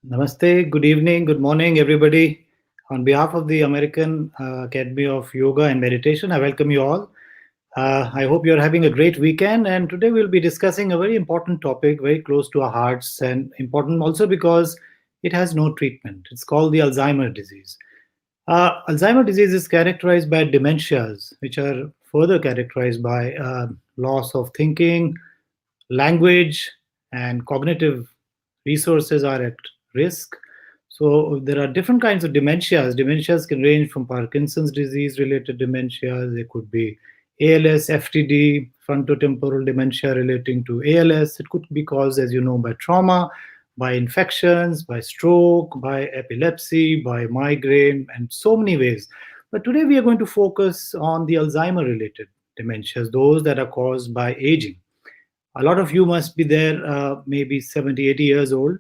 Namaste, good evening, good morning, everybody. On behalf of the American Academy of Yoga and Meditation, I welcome you all. I hope you're having a great weekend. And today we'll be discussing a very important topic, very close to our hearts, and important also because it has no treatment. It's called the Alzheimer disease. Alzheimer disease is characterized by dementias, which are further characterized by loss of thinking, language, and cognitive resources are at risk. So there are different kinds of dementias. Dementias can range from Parkinson's disease related dementias. It could be ALS, FTD, frontotemporal dementia relating to ALS. It could be caused, as you know, by trauma, by infections, by stroke, by epilepsy, by migraine, and so many ways. But today we are going to focus on the Alzheimer related dementias, those that are caused by aging. A lot of you must be there, maybe 70, 80 years old,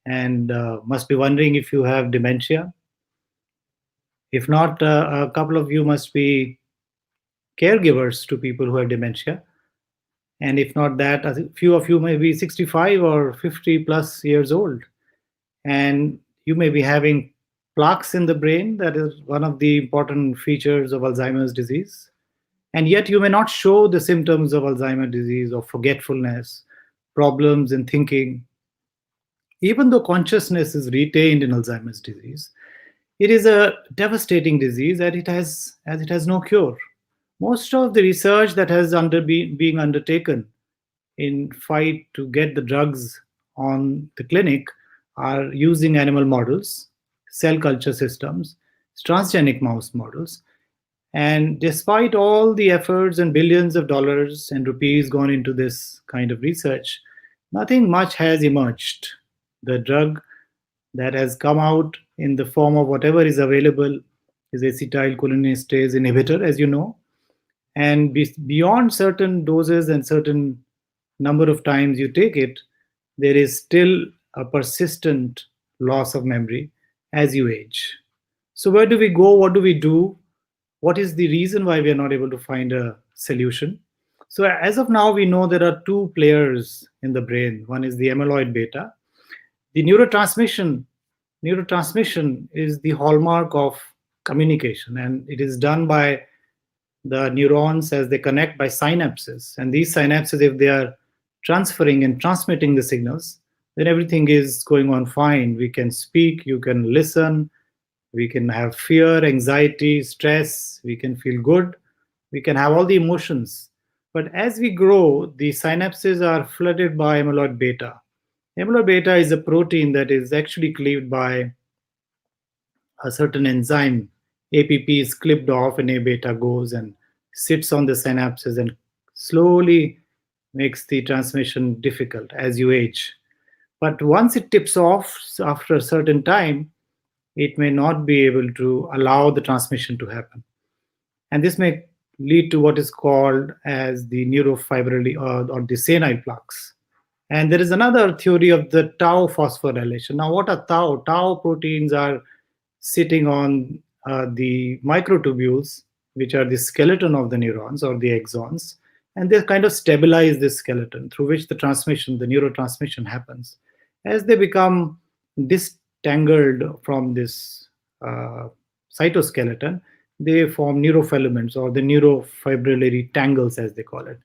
and must be wondering if you have dementia. If not, a couple of you must be caregivers to people who have dementia. And if not that, a few of you may be 65 or 50 plus years old. And you may be having plaques in the brain. That is one of the important features of Alzheimer's disease. And yet you may not show the symptoms of Alzheimer's disease or forgetfulness, problems in thinking. Even though consciousness is retained in Alzheimer's disease, it is a devastating disease and it has no cure. Most of the research that has being undertaken in fight to get the drugs on the clinic are using animal models, cell culture systems, transgenic mouse models. And despite all the efforts and billions of dollars and rupees gone into this kind of research, nothing much has emerged. The drug that has come out in the form of whatever is available is acetylcholinesterase inhibitor, as you know. And beyond certain doses and certain number of times you take it, there is still a persistent loss of memory as you age. So where do we go? What do we do? What is the reason why we are not able to find a solution? So as of now, we know there are two players in the brain. One is the amyloid beta. The neurotransmission is the hallmark of communication, and it is done by the neurons as they connect by synapses. And these synapses, if they are transferring and transmitting the signals, then everything is going on fine. We can speak, you can listen, we can have fear, anxiety, stress, we can feel good, we can have all the emotions. But as we grow, the synapses are flooded by amyloid beta. Amyloid beta is a protein that is actually cleaved by a certain enzyme. APP is clipped off and A beta goes and sits on the synapses and slowly makes the transmission difficult as you age. But once it tips off after a certain time, it may not be able to allow the transmission to happen. And this may lead to what is called as the neurofibrillary or the senile plaques. And there is another theory of the tau phosphorylation. Now, what are tau? Tau proteins are sitting on the microtubules, which are the skeleton of the neurons or the axons, and they kind of stabilize this skeleton through which the neurotransmission happens. As they become distangled from this cytoskeleton, they form neurofilaments or the neurofibrillary tangles, as they call it.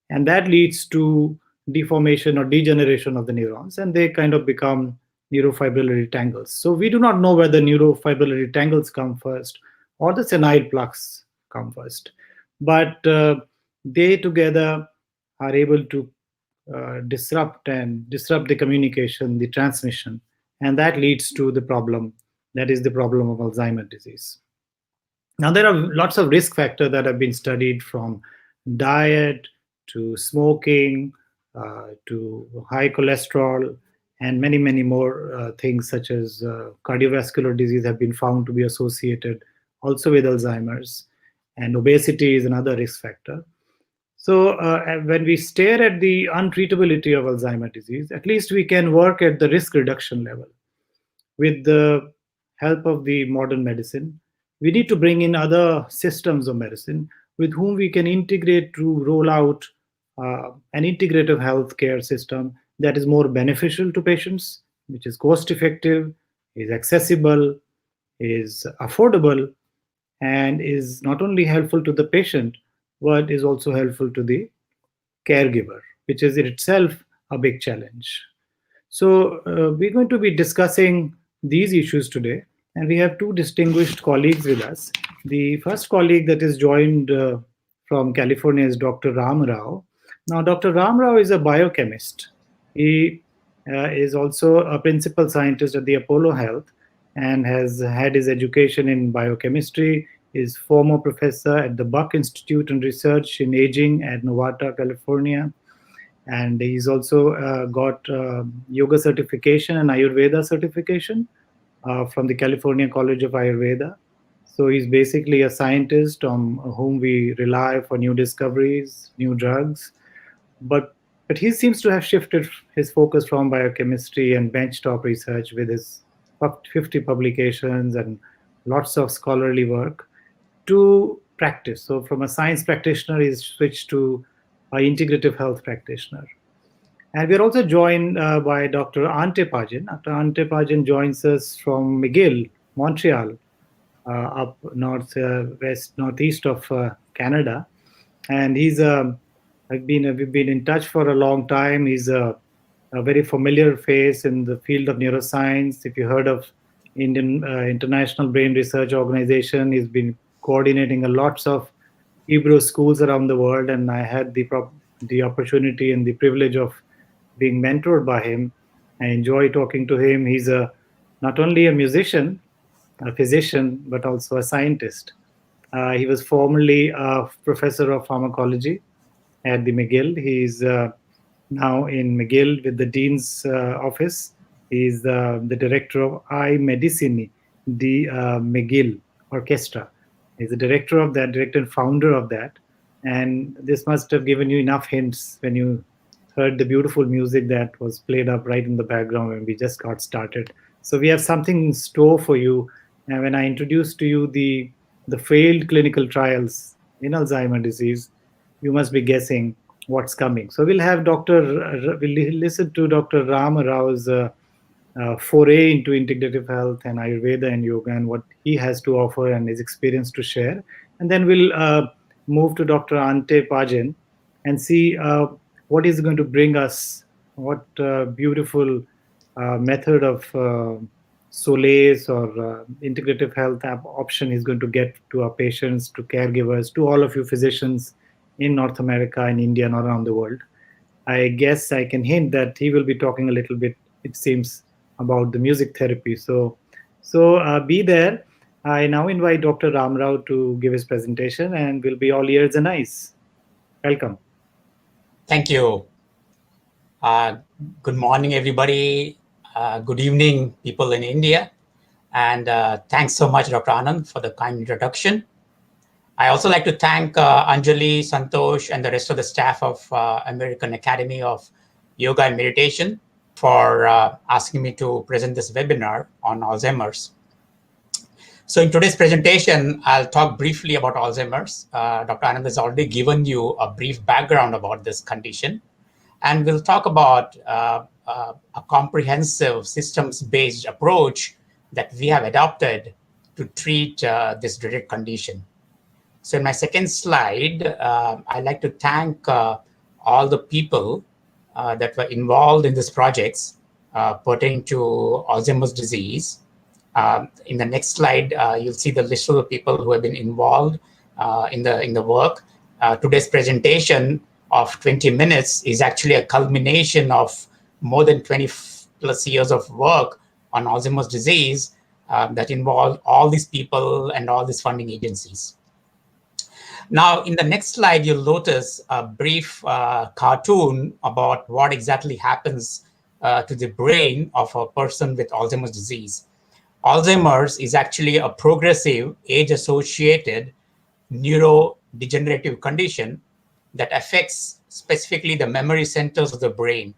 And that leads to deformation or degeneration of the neurons, and they kind of become neurofibrillary tangles. So we do not know whether neurofibrillary tangles come first or the senile plaques come first. But they together are able to disrupt the communication, the transmission, and that leads to the problem. That is the problem of Alzheimer's disease. Now, there are lots of risk factors that have been studied, from diet to smoking to high cholesterol, and many, many more things such as cardiovascular disease have been found to be associated also with Alzheimer's, and obesity is another risk factor. So when we stare at the untreatability of Alzheimer's disease, at least we can work at the risk reduction level. With the help of the modern medicine, we need to bring in other systems of medicine with whom we can integrate to roll out an integrative healthcare system that is more beneficial to patients which is cost effective, is accessible, is affordable, and is not only helpful to the patient, but is also helpful to the caregiver, which is in itself a big challenge. So, we're going to be discussing these issues today, and we have two distinguished colleagues with us. The first colleague that is joined from California is Dr. Ram Rao. Now, Dr. Ram Rao is a biochemist. He is also a principal scientist at the Apollo Health and has had his education in biochemistry. Is former professor at the Buck Institute and Research in Aging at Novarta, California, and he's also got yoga certification and Ayurveda certification from the California College of Ayurveda. So he's basically a scientist on whom we rely for new discoveries, new drugs. But but he seems to have shifted his focus from biochemistry and benchtop research with his 50 publications and lots of scholarly work to practice. So from a science practitioner, he's switched to an integrative health practitioner. And we're also joined by Dr. Ante Padjen. Dr. Ante Padjen joins us from McGill, Montreal, up northeast of Canada. And we've been in touch for a long time. He's a very familiar face in the field of neuroscience. If you heard of Indian International Brain Research Organization, he's been coordinating a lots of Hebrew schools around the world, and I had the opportunity and the privilege of being mentored by him. I enjoy talking to him. He's not only a musician, a physician, but also a scientist. He was formerly a professor of pharmacology at the McGill. He's now in McGill with the Dean's office. He's the director of iMedicine, the McGill Orchestra. He's the director of that, director and founder of that. And this must have given you enough hints when you heard the beautiful music that was played up right in the background when we just got started. So we have something in store for you. And when I introduce to you the failed clinical trials in Alzheimer's disease, you must be guessing what's coming. So we'll listen to Dr. Ram Rao's foray into integrative health and Ayurveda and yoga and what he has to offer and his experience to share. And then we'll move to Dr. Ante Padjen and see what is going to bring us, what beautiful method of solace or integrative health option is going to get to our patients, to caregivers, to all of you physicians in North America and India and around the world. I guess I can hint that he will be talking a little bit, it seems, about the music therapy. So be there. I now invite Dr. Ram Rao to give his presentation, and we'll be all ears and eyes. Welcome. Thank you. Good morning, everybody. Good evening, people in India. And thanks so much, Dr. Anand, for the kind introduction. I also like to thank Anjali, Santosh, and the rest of the staff of American Academy of Yoga and Meditation for asking me to present this webinar on Alzheimer's. So in today's presentation, I'll talk briefly about Alzheimer's. Dr. Anand has already given you a brief background about this condition. And we'll talk about a comprehensive systems-based approach that we have adopted to treat this dreaded condition. So in my second slide, I'd like to thank all the people that were involved in these projects pertaining to Alzheimer's disease. In the next slide, you'll see the list of the people who have been involved in the work. Today's presentation of 20 minutes is actually a culmination of more than 20 plus years of work on Alzheimer's disease that involved all these people and all these funding agencies. Now, in the next slide, you'll notice a brief cartoon about what exactly happens to the brain of a person with Alzheimer's disease. Alzheimer's is actually a progressive age-associated neurodegenerative condition that affects specifically the memory centers of the brain.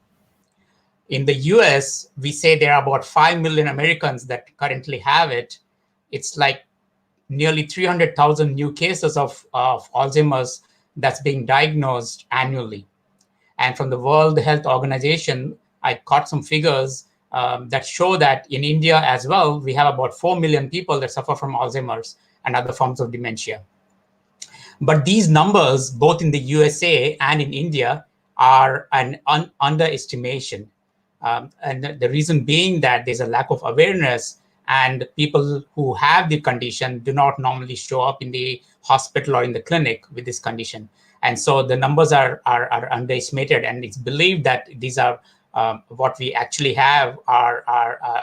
In the US, we say there are about 5 million Americans that currently have it. It's like nearly 300,000 new cases of Alzheimer's that's being diagnosed annually. And from the World Health Organization, I caught some figures that show that in India as well, we have about 4 million people that suffer from Alzheimer's and other forms of dementia. But these numbers, both in the USA and in India, are an underestimation. And the reason being that there's a lack of awareness, and people who have the condition do not normally show up in the hospital or in the clinic with this condition. And so the numbers are underestimated, and it's believed that these are what we actually have are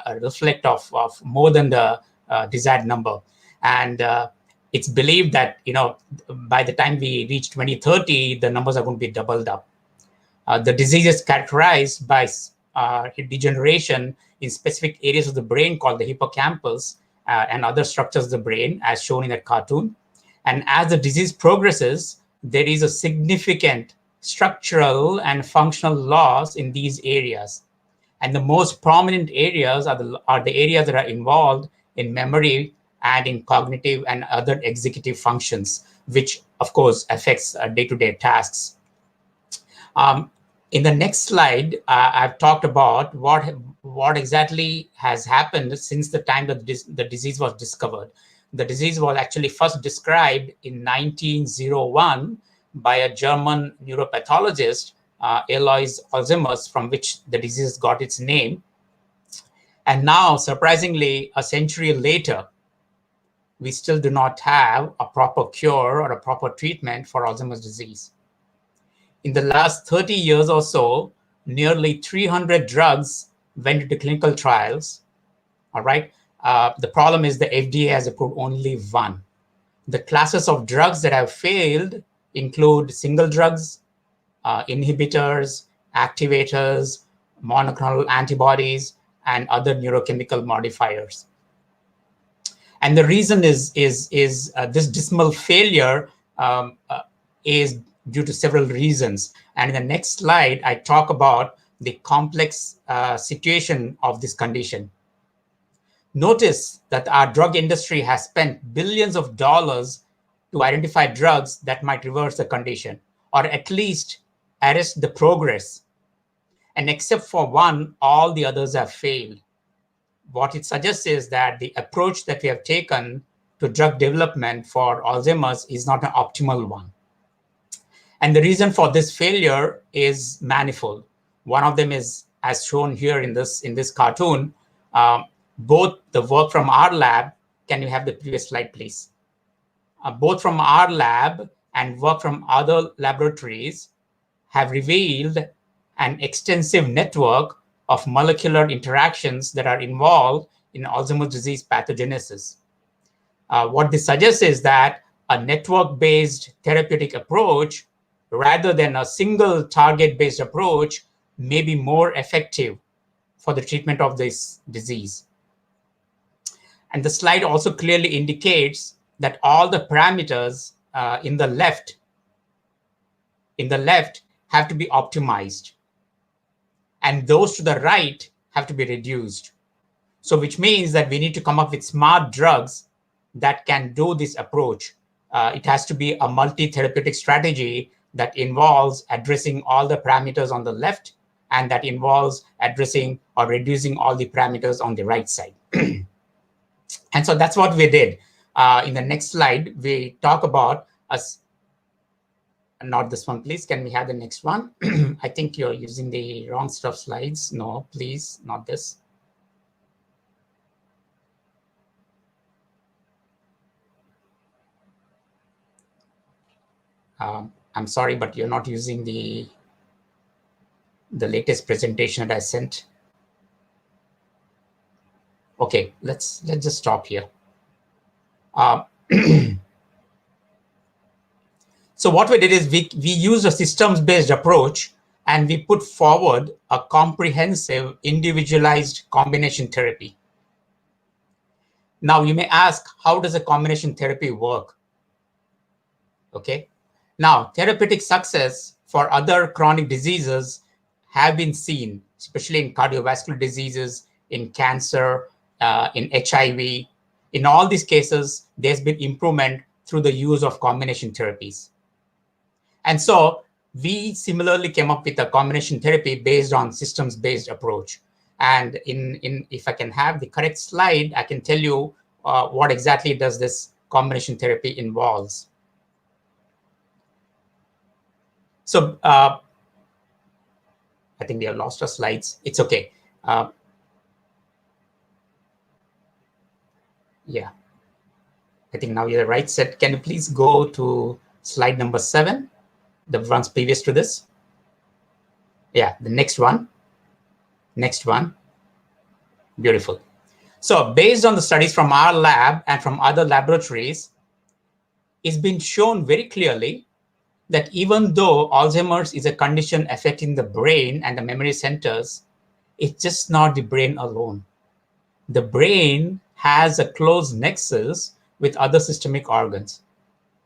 a reflect of more than the desired number. And it's believed that, by the time we reach 2030, the numbers are going to be doubled up. The disease is characterized by degeneration in specific areas of the brain called the hippocampus and other structures of the brain, as shown in that cartoon. And as the disease progresses, there is a significant structural and functional loss in these areas. And the most prominent areas are the areas that are involved in memory and in cognitive and other executive functions, which, of course, affects day-to-day tasks. In the next slide, I've talked about what exactly has happened since the time that the disease was discovered. The disease was actually first described in 1901 by a German neuropathologist, Alois Alzheimer's, from which the disease got its name. And now, surprisingly, a century later, we still do not have a proper cure or a proper treatment for Alzheimer's disease. In the last 30 years or so, nearly 300 drugs went into clinical trials. All right. The problem is the FDA has approved only one. The classes of drugs that have failed include single drugs, inhibitors, activators, monoclonal antibodies, and other neurochemical modifiers. And the reason is this dismal failure is due to several reasons. And in the next slide, I talk about the complex situation of this condition. Notice that our drug industry has spent billions of dollars to identify drugs that might reverse the condition, or at least arrest the progress. And except for one, all the others have failed. What it suggests is that the approach that we have taken to drug development for Alzheimer's is not an optimal one. And the reason for this failure is manifold. One of them is, as shown here in this cartoon, both the work from our lab. Can you have the previous slide, please? Both from our lab and work from other laboratories have revealed an extensive network of molecular interactions that are involved in Alzheimer's disease pathogenesis. What this suggests is that a network-based therapeutic approach, rather than a single target-based approach, may be more effective for the treatment of this disease. And the slide also clearly indicates that all the parameters in the left have to be optimized, and those to the right have to be reduced. So which means that we need to come up with smart drugs that can do this approach. It has to be a multi-therapeutic strategy that involves addressing all the parameters on the left, and that involves addressing or reducing all the parameters on the right side. And so that's what we did. In the next slide, we talk about us. Not this one, please. Can we have the next one? I think you're using the wrong stuff slides. No, please, not this. I'm sorry, but you're not using the latest presentation that I sent. Okay, let's just stop here. So what we did is we used a systems-based approach, and we put forward a comprehensive, individualized combination therapy. Now you may ask, how does a combination therapy work? Okay. Now, therapeutic success for other chronic diseases have been seen, especially in cardiovascular diseases, in cancer, in HIV. In all these cases, there's been improvement through the use of combination therapies. And so we similarly came up with a combination therapy based on systems-based approach. And if I can have the correct slide, I can tell you what exactly does this combination therapy involves. So I think we have lost our slides. It's okay. Yeah, I think now you're the right set. Can you please go to slide number 7, the ones previous to this? Yeah, the next one. Next one. Beautiful. So based on the studies from our lab and from other laboratories, it's been shown very clearly that even though Alzheimer's is a condition affecting the brain and the memory centers, it's just not the brain alone. The brain has a close nexus with other systemic organs,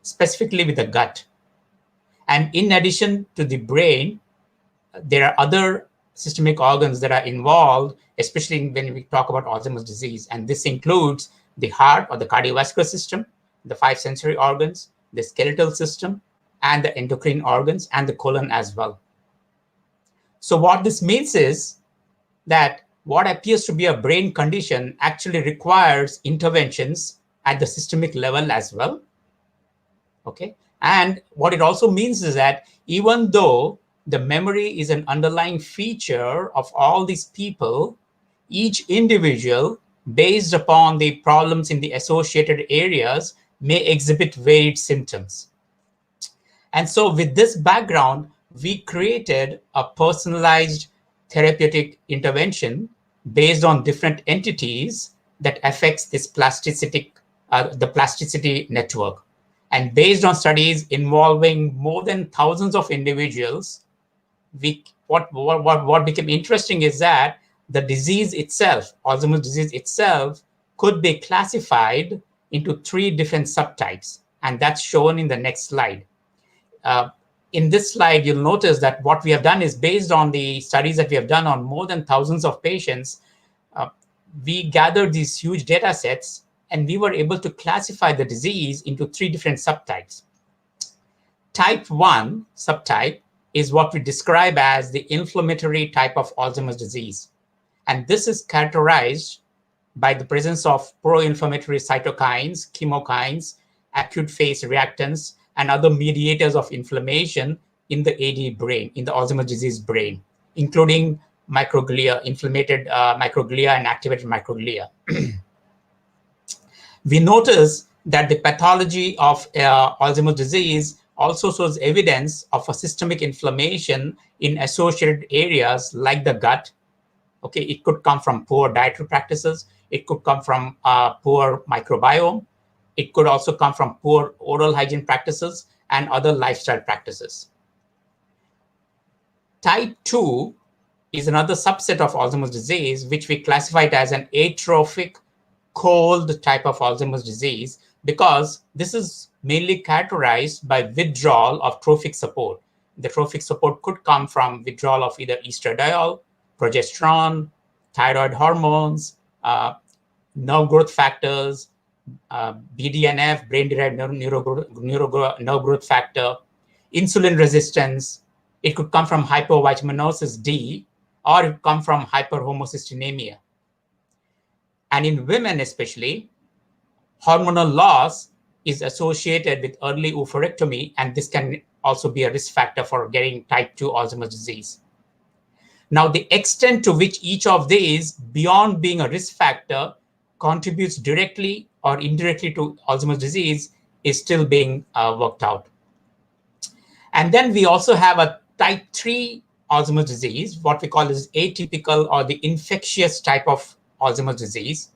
specifically with the gut. And in addition to the brain, there are other systemic organs that are involved, especially when we talk about Alzheimer's disease. And this includes the heart or the cardiovascular system, the 5 sensory organs, the skeletal system, and the endocrine organs, and the colon as well. So what this means is that what appears to be a brain condition actually requires interventions at the systemic level as well. Okay. And what it also means is that even though the memory is an underlying feature of all these people, each individual, based upon the problems in the associated areas, may exhibit varied symptoms. And so with this background, we created a personalized therapeutic intervention based on different entities that affects this plasticity, the plasticity network. And based on studies involving more than thousands of individuals, what became interesting is that the disease itself, Alzheimer's disease itself, could be classified into 3 different subtypes. And that's shown in the next slide. In this slide, you'll notice that what we have done is based on the studies that we have done on more than thousands of patients, we gathered these huge data sets, and we were able to classify the disease into 3 different subtypes. Type 1 subtype is what we describe as the inflammatory type of Alzheimer's disease. And this is characterized by the presence of pro-inflammatory cytokines, chemokines, acute phase reactants, and other mediators of inflammation in the AD brain, in the Alzheimer's disease brain, including microglia, inflamed microglia, and activated microglia. We notice that the pathology of Alzheimer's disease also shows evidence of a systemic inflammation in associated areas like the gut. Okay, it could come from poor dietary practices. It could come from poor microbiome. It could also come from poor oral hygiene practices and other lifestyle practices. Type 2 is another subset of Alzheimer's disease, which we classified as an atrophic cold type of Alzheimer's disease, because this is mainly characterized by withdrawal of trophic support. The trophic support could come from withdrawal of either estradiol, progesterone, thyroid hormones, nerve growth factors, BDNF, brain-derived nerve growth factor, insulin resistance. It could come from hypovitaminosis D, or it could come from hyperhomocystinemia. And in women especially, hormonal loss is associated with early oophorectomy, and this can also be a risk factor for getting type 2 Alzheimer's disease. Now, the extent to which each of these, beyond being a risk factor, contributes directly or indirectly to Alzheimer's disease is still being worked out. And then we also have a type 3 Alzheimer's disease, what we call is atypical or the infectious type of Alzheimer's disease.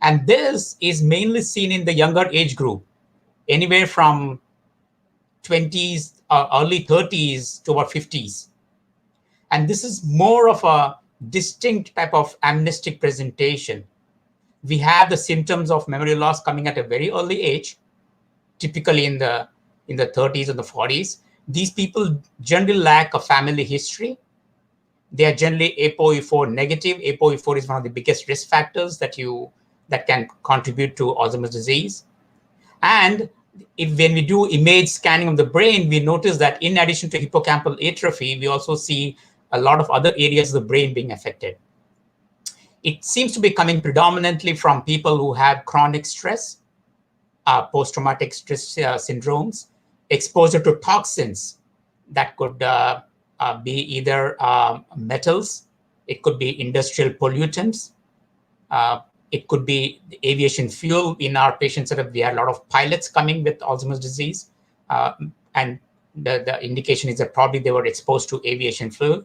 And this is mainly seen in the younger age group, anywhere from 20s, early 30s to about 50s. And this is more of a distinct type of amnestic presentation. We have the symptoms of memory loss coming at a very early age, typically in the 30s and the 40s. These people generally lack a family history. They are generally ApoE4 negative. ApoE4 is one of the biggest risk factors that can contribute to Alzheimer's disease. And when we do image scanning of the brain, we notice that in addition to hippocampal atrophy, we also see a lot of other areas of the brain being affected. It seems to be coming predominantly from people who have chronic stress, post-traumatic stress syndromes, exposure to toxins that could be either metals, it could be industrial pollutants, uh, it could be aviation fuel. In our patient setup, we had a lot of pilots coming with Alzheimer's disease, and the indication is that probably they were exposed to aviation fuel.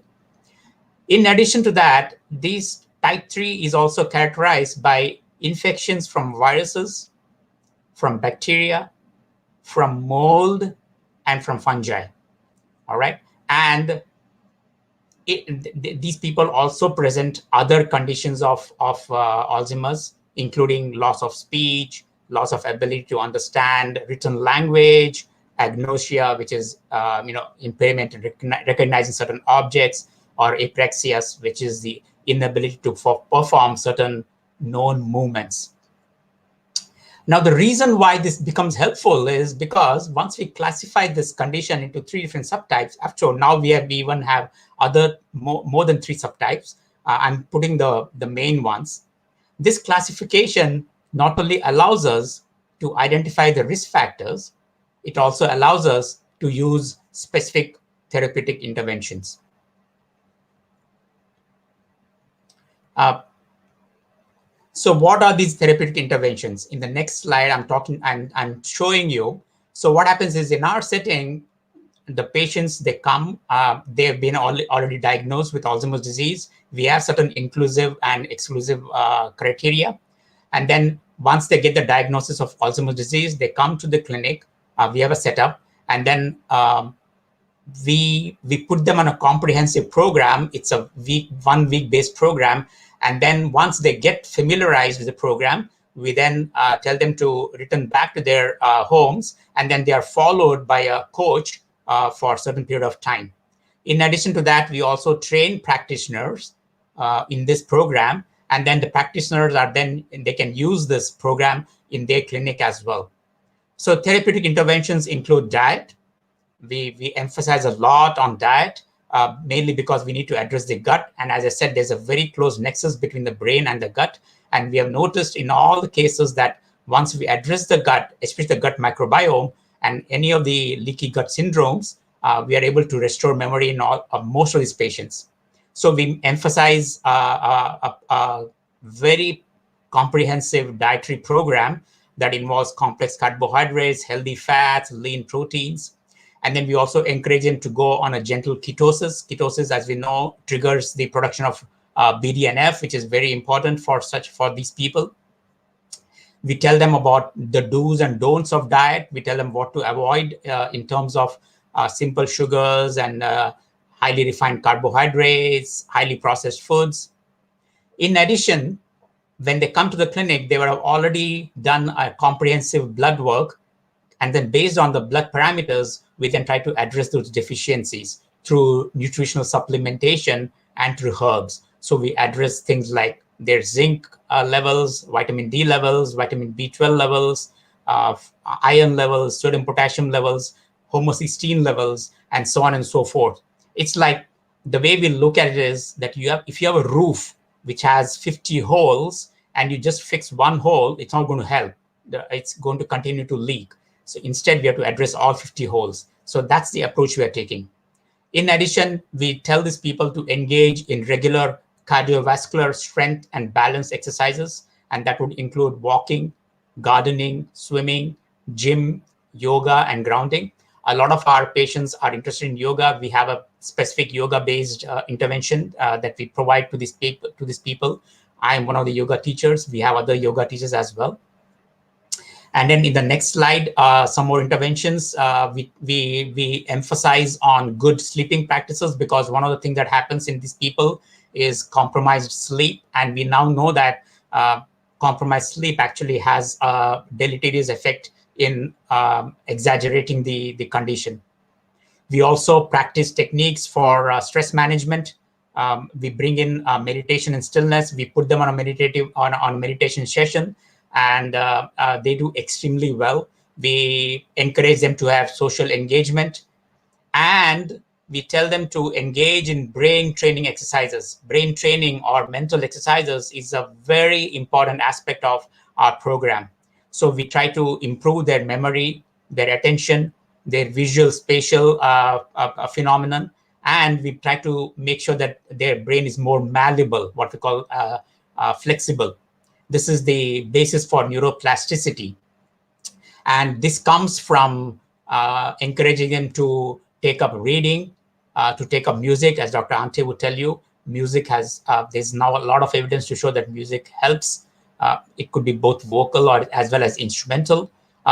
In addition to that, these type 3 is also characterized by infections from viruses, from bacteria, from mold, and from fungi. All right. And these people also present other conditions of Alzheimer's, including loss of speech, loss of ability to understand written language, agnosia, which is impairment in recognizing certain objects, or apraxia, which is the inability to perform certain known movements. Now, the reason why this becomes helpful is because once we classify this condition into 3 different subtypes, after all, now we even have other more than 3 subtypes. I'm putting the main ones. This classification not only allows us to identify the risk factors, it also allows us to use specific therapeutic interventions. So what are these therapeutic interventions? In the next slide, I'm showing you. So what happens is, in our setting, the patients, they come, they've been already diagnosed with Alzheimer's disease. We have certain inclusive and exclusive criteria. And then once they get the diagnosis of Alzheimer's disease, they come to the clinic. We have a setup. And then we put them on a comprehensive program. It's a 1 week based program. And then once they get familiarized with the program, we then tell them to return back to their homes, and then they are followed by a coach for a certain period of time. In addition to that, we also train practitioners in this program, and then the practitioners they can use this program in their clinic as well. So therapeutic interventions include diet. We emphasize a lot on diet. Mainly because we need to address the gut. And as I said, there's a very close nexus between the brain and the gut. And we have noticed in all the cases that once we address the gut, especially the gut microbiome and any of the leaky gut syndromes, we are able to restore memory in most of these patients. So we emphasize a very comprehensive dietary program that involves complex carbohydrates, healthy fats, lean proteins. And then we also encourage them to go on a gentle ketosis. Ketosis, as we know, triggers the production of BDNF, which is very important for these people. We tell them about the do's and don'ts of diet. We tell them what to avoid in terms of simple sugars and highly refined carbohydrates, highly processed foods. In addition, when they come to the clinic, they would have already done a comprehensive blood work. And then based on the blood parameters, we then try to address those deficiencies through nutritional supplementation and through herbs. So we address things like their zinc levels, vitamin D levels, vitamin B12 levels, iron levels, sodium potassium levels, homocysteine levels, and so on and so forth. It's like the way we look at it is that if you have a roof which has 50 holes and you just fix one hole, it's not going to help. It's going to continue to leak. So instead, we have to address all 50 holes. So that's the approach we are taking. In addition, we tell these people to engage in regular cardiovascular strength and balance exercises. And that would include walking, gardening, swimming, gym, yoga, and grounding. A lot of our patients are interested in yoga. We have a specific yoga-based intervention that we provide to these people. I am one of the yoga teachers. We have other yoga teachers as well. And then in the next slide, some more interventions. We emphasize on good sleeping practices, because one of the things that happens in these people is compromised sleep. And we now know that compromised sleep actually has a deleterious effect in exaggerating the condition. We also practice techniques for stress management. We bring in meditation and stillness. We put them on a meditation session, and they do extremely well. We encourage them to have social engagement, and we tell them to engage in brain training exercises. Brain training or mental exercises is a very important aspect of our program. So we try to improve their memory, their attention, their visual spatial phenomenon, and we try to make sure that their brain is more malleable, what we call flexible. This is the basis for neuroplasticity. And this comes from encouraging them to take up reading, to take up music. As Dr. Ante would tell you, music has, there's now a lot of evidence to show that music helps. It could be both vocal or as well as instrumental.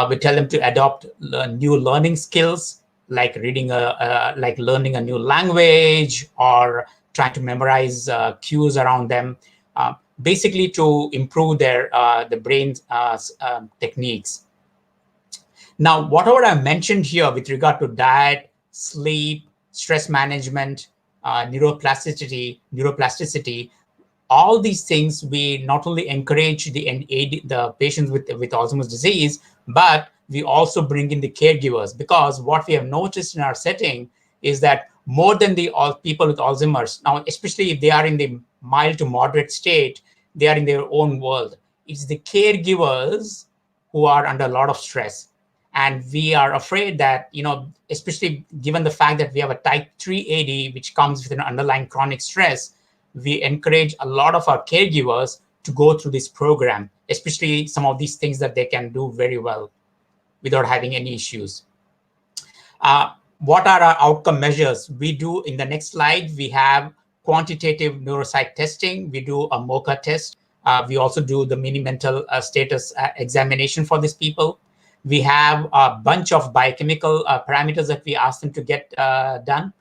We tell them to adopt new learning skills, like like learning a new language or trying to memorize cues around them, basically to improve their the brain techniques. Now, whatever I mentioned here with regard to diet, sleep, stress management, neuroplasticity, all these things, we not only encourage and aid the patients with Alzheimer's disease, but we also bring in the caregivers, because what we have noticed in our setting is that more than the people with Alzheimer's, now, especially if they are in the mild to moderate state, they are in their own world. It's the caregivers who are under a lot of stress. And we are afraid that, especially given the fact that we have a type 3 AD, which comes with an underlying chronic stress, we encourage a lot of our caregivers to go through this program, especially some of these things that they can do very well without having any issues. What are our outcome measures? We do, in the next slide, we have quantitative neuropsych testing. We do a MoCA test. We also do the mini mental status examination for these people. We have a bunch of biochemical parameters that we ask them to get done.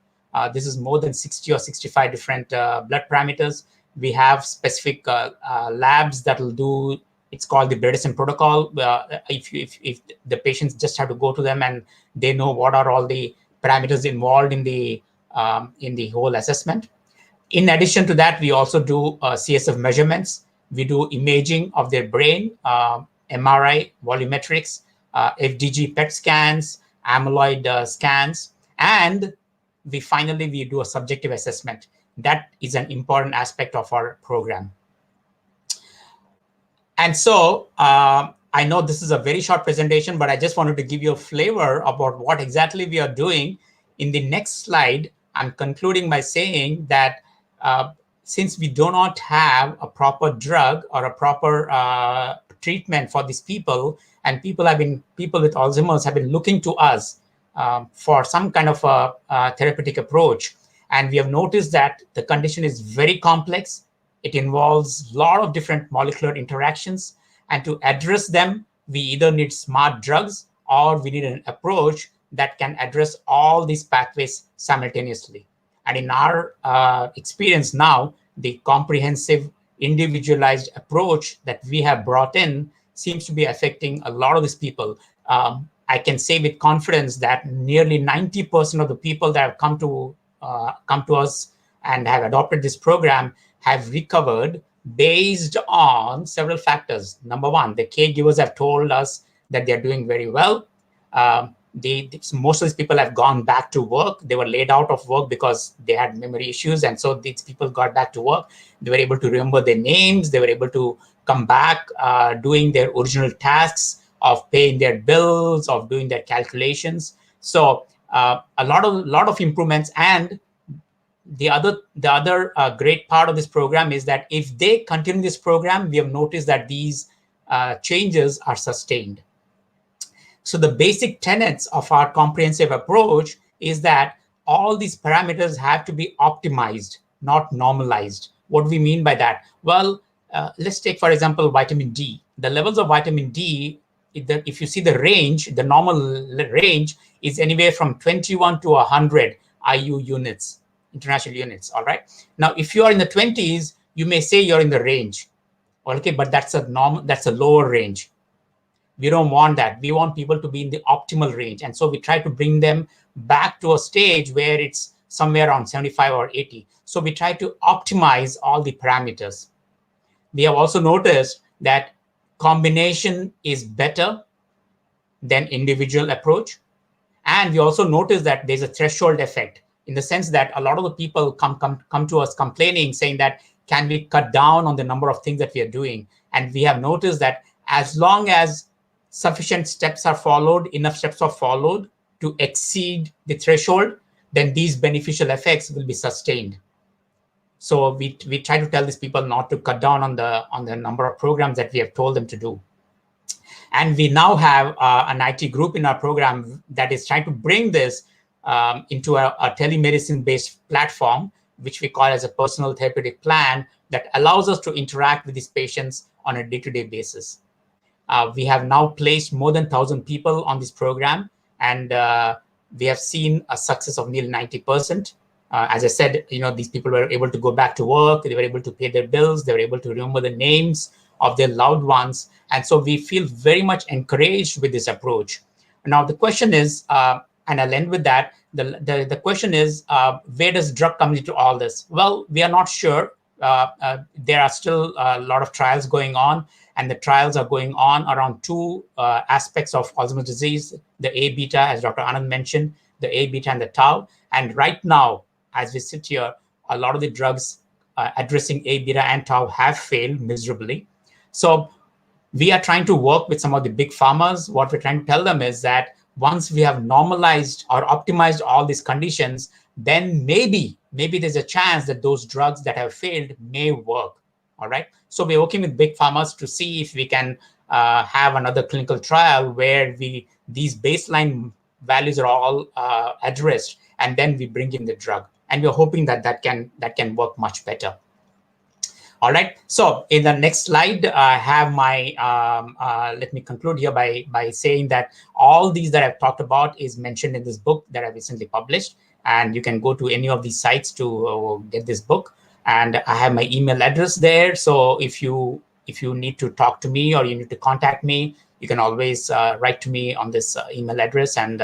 This is more than 60 or 65 different blood parameters. We have specific labs that will do, it's called the Bredesen protocol. If the patients just have to go to them and they know what are all the parameters involved in the whole assessment. In addition to that, we also do CSF measurements. We do imaging of their brain, MRI, volumetrics, FDG PET scans, amyloid scans, and we do a subjective assessment. That is an important aspect of our program. And so I know this is a very short presentation, but I just wanted to give you a flavor about what exactly we are doing. In the next slide, I'm concluding by saying that since we do not have a proper drug or a proper treatment for these people, and people with Alzheimer's have been looking to us for some kind of a therapeutic approach. And we have noticed that the condition is very complex. It involves a lot of different molecular interactions. And to address them, we either need smart drugs or we need an approach that can address all these pathways simultaneously. And in our experience now, the comprehensive individualized approach that we have brought in seems to be affecting a lot of these people. I can say with confidence that nearly 90% of the people that have come to us and have adopted this program have recovered based on several factors. Number one, the caregivers have told us that they're doing very well. Most of these people have gone back to work. They were laid out of work because they had memory issues. And so these people got back to work. They were able to remember their names. They were able to come back doing their original tasks of paying their bills, of doing their calculations. So a lot of improvements. And the other great part of this program is that if they continue this program, we have noticed that these changes are sustained. So the basic tenets of our comprehensive approach is that all these parameters have to be optimized, not normalized. What do we mean by that? Well, let's take, for example, vitamin D. The levels of vitamin D, if you see the range, the normal range is anywhere from 21 to 100 IU units, international units, all right? Now, if you are in the 20s, you may say you're in the range, okay? But that's a lower range. We don't want that. We want people to be in the optimal range. And so we try to bring them back to a stage where it's somewhere around 75 or 80. So we try to optimize all the parameters. We have also noticed that combination is better than individual approach. And we also noticed that there's a threshold effect. in the sense that a lot of the people come to us complaining, saying that, can we cut down on the number of things that we are doing? And we have noticed that as long as sufficient steps are followed, enough steps are followed to exceed the threshold, then these beneficial effects will be sustained. So we try to tell these people not to cut down on the number of programs that we have told them to do. And we now have an IT group in our program that is trying to bring this into a telemedicine-based platform, which we call as a personal therapeutic plan that allows us to interact with these patients on a day-to-day basis. We have now placed more than 1,000 people on this program, and we have seen a success of nearly 90%. As I said, these people were able to go back to work, they were able to pay their bills, they were able to remember the names of their loved ones. And so we feel very much encouraged with this approach. Now, the question is, and I'll end with that, the question is, where does drug come into all this? Well, we are not sure. There are still a lot of trials going on, and the trials are going on around two aspects of Alzheimer's disease, the A beta, as Dr. Anand mentioned, the A beta and the tau. And right now, as we sit here, a lot of the drugs addressing A beta and tau have failed miserably. So we are trying to work with some of the big pharmas. What we're trying to tell them is that once we have normalized or optimized all these conditions, then maybe there's a chance that those drugs that have failed may work. All right. So we're working with big pharmas to see if we can have another clinical trial where these baseline values are all addressed, and then we bring in the drug. And we're hoping that can work much better. All right. So in the next slide, I have my, let me conclude here by saying that all these that I've talked about is mentioned in this book that I recently published. And you can go to any of these sites to get this book. And I have my email address there. So if you need to talk to me or you need to contact me, you can always write to me on this email address and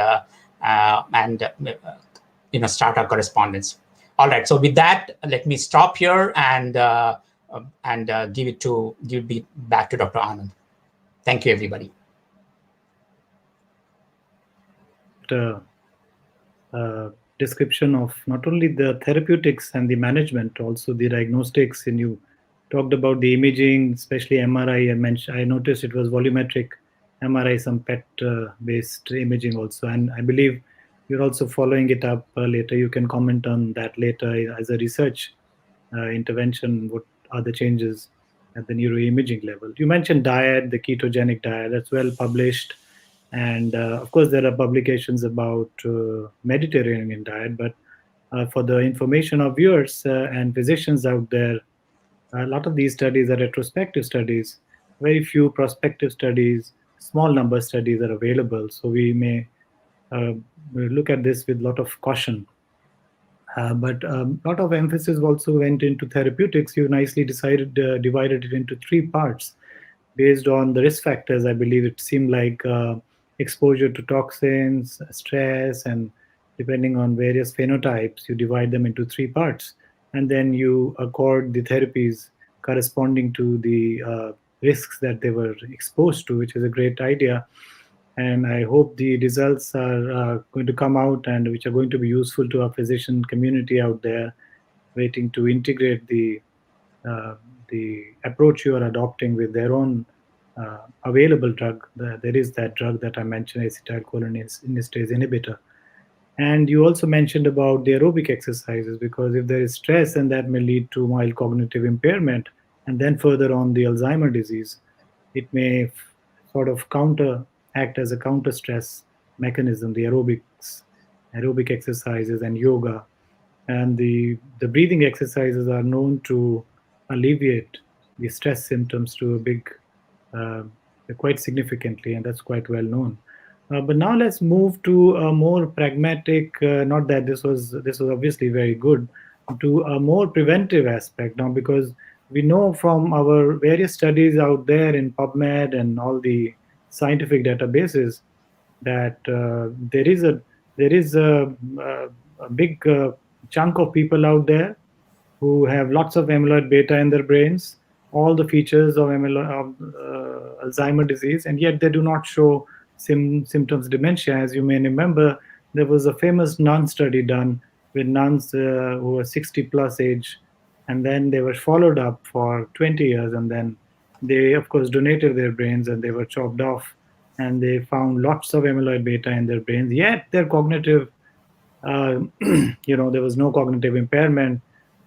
start our correspondence. All right. So with that, let me stop here and give it back to Dr. Anand. Thank you, everybody. Description of not only the therapeutics and the management, also the diagnostics. And you talked about the imaging, especially MRI. I noticed it was volumetric MRI, some PET-based imaging also. And I believe you're also following it up later. You can comment on that later as a research intervention. What are the changes at the neuroimaging level? You mentioned diet, the ketogenic diet, that's well published. And of course, there are publications about Mediterranean diet, but for the information of viewers and physicians out there, a lot of these studies are retrospective studies. Very few prospective studies, small number studies are available. So we may look at this with a lot of caution. But a lot of emphasis also went into therapeutics. You nicely divided it into three parts based on the risk factors. I believe it seemed like exposure to toxins, stress, and depending on various phenotypes, you divide them into three parts. And then you accord the therapies corresponding to the risks that they were exposed to, which is a great idea. And I hope the results are going to come out and which are going to be useful to our physician community out there, waiting to integrate the approach you are adopting with their own available drug. There is that drug that I mentioned, acetylcholinesterase inhibitor. And you also mentioned about the aerobic exercises, because if there is stress, then that may lead to mild cognitive impairment. And then further on the Alzheimer disease, it may sort of act as a counter stress mechanism, the aerobic exercises and yoga. And the breathing exercises are known to alleviate the stress symptoms to quite significantly, and that's quite well known. But now let's move to a more pragmatic, not that this was obviously very good, to a more preventive aspect now, because we know from our various studies out there in PubMed and all the scientific databases that there is a big chunk of people out there who have lots of amyloid beta in their brains, all the features of Alzheimer disease, and yet they do not show symptoms of dementia. As you may remember, there was a famous NUN study done with nuns who were 60 plus age, and then they were followed up for 20 years, and then they, of course, donated their brains and they were chopped off, and they found lots of amyloid beta in their brains, yet their cognitive uh, there was no cognitive impairment.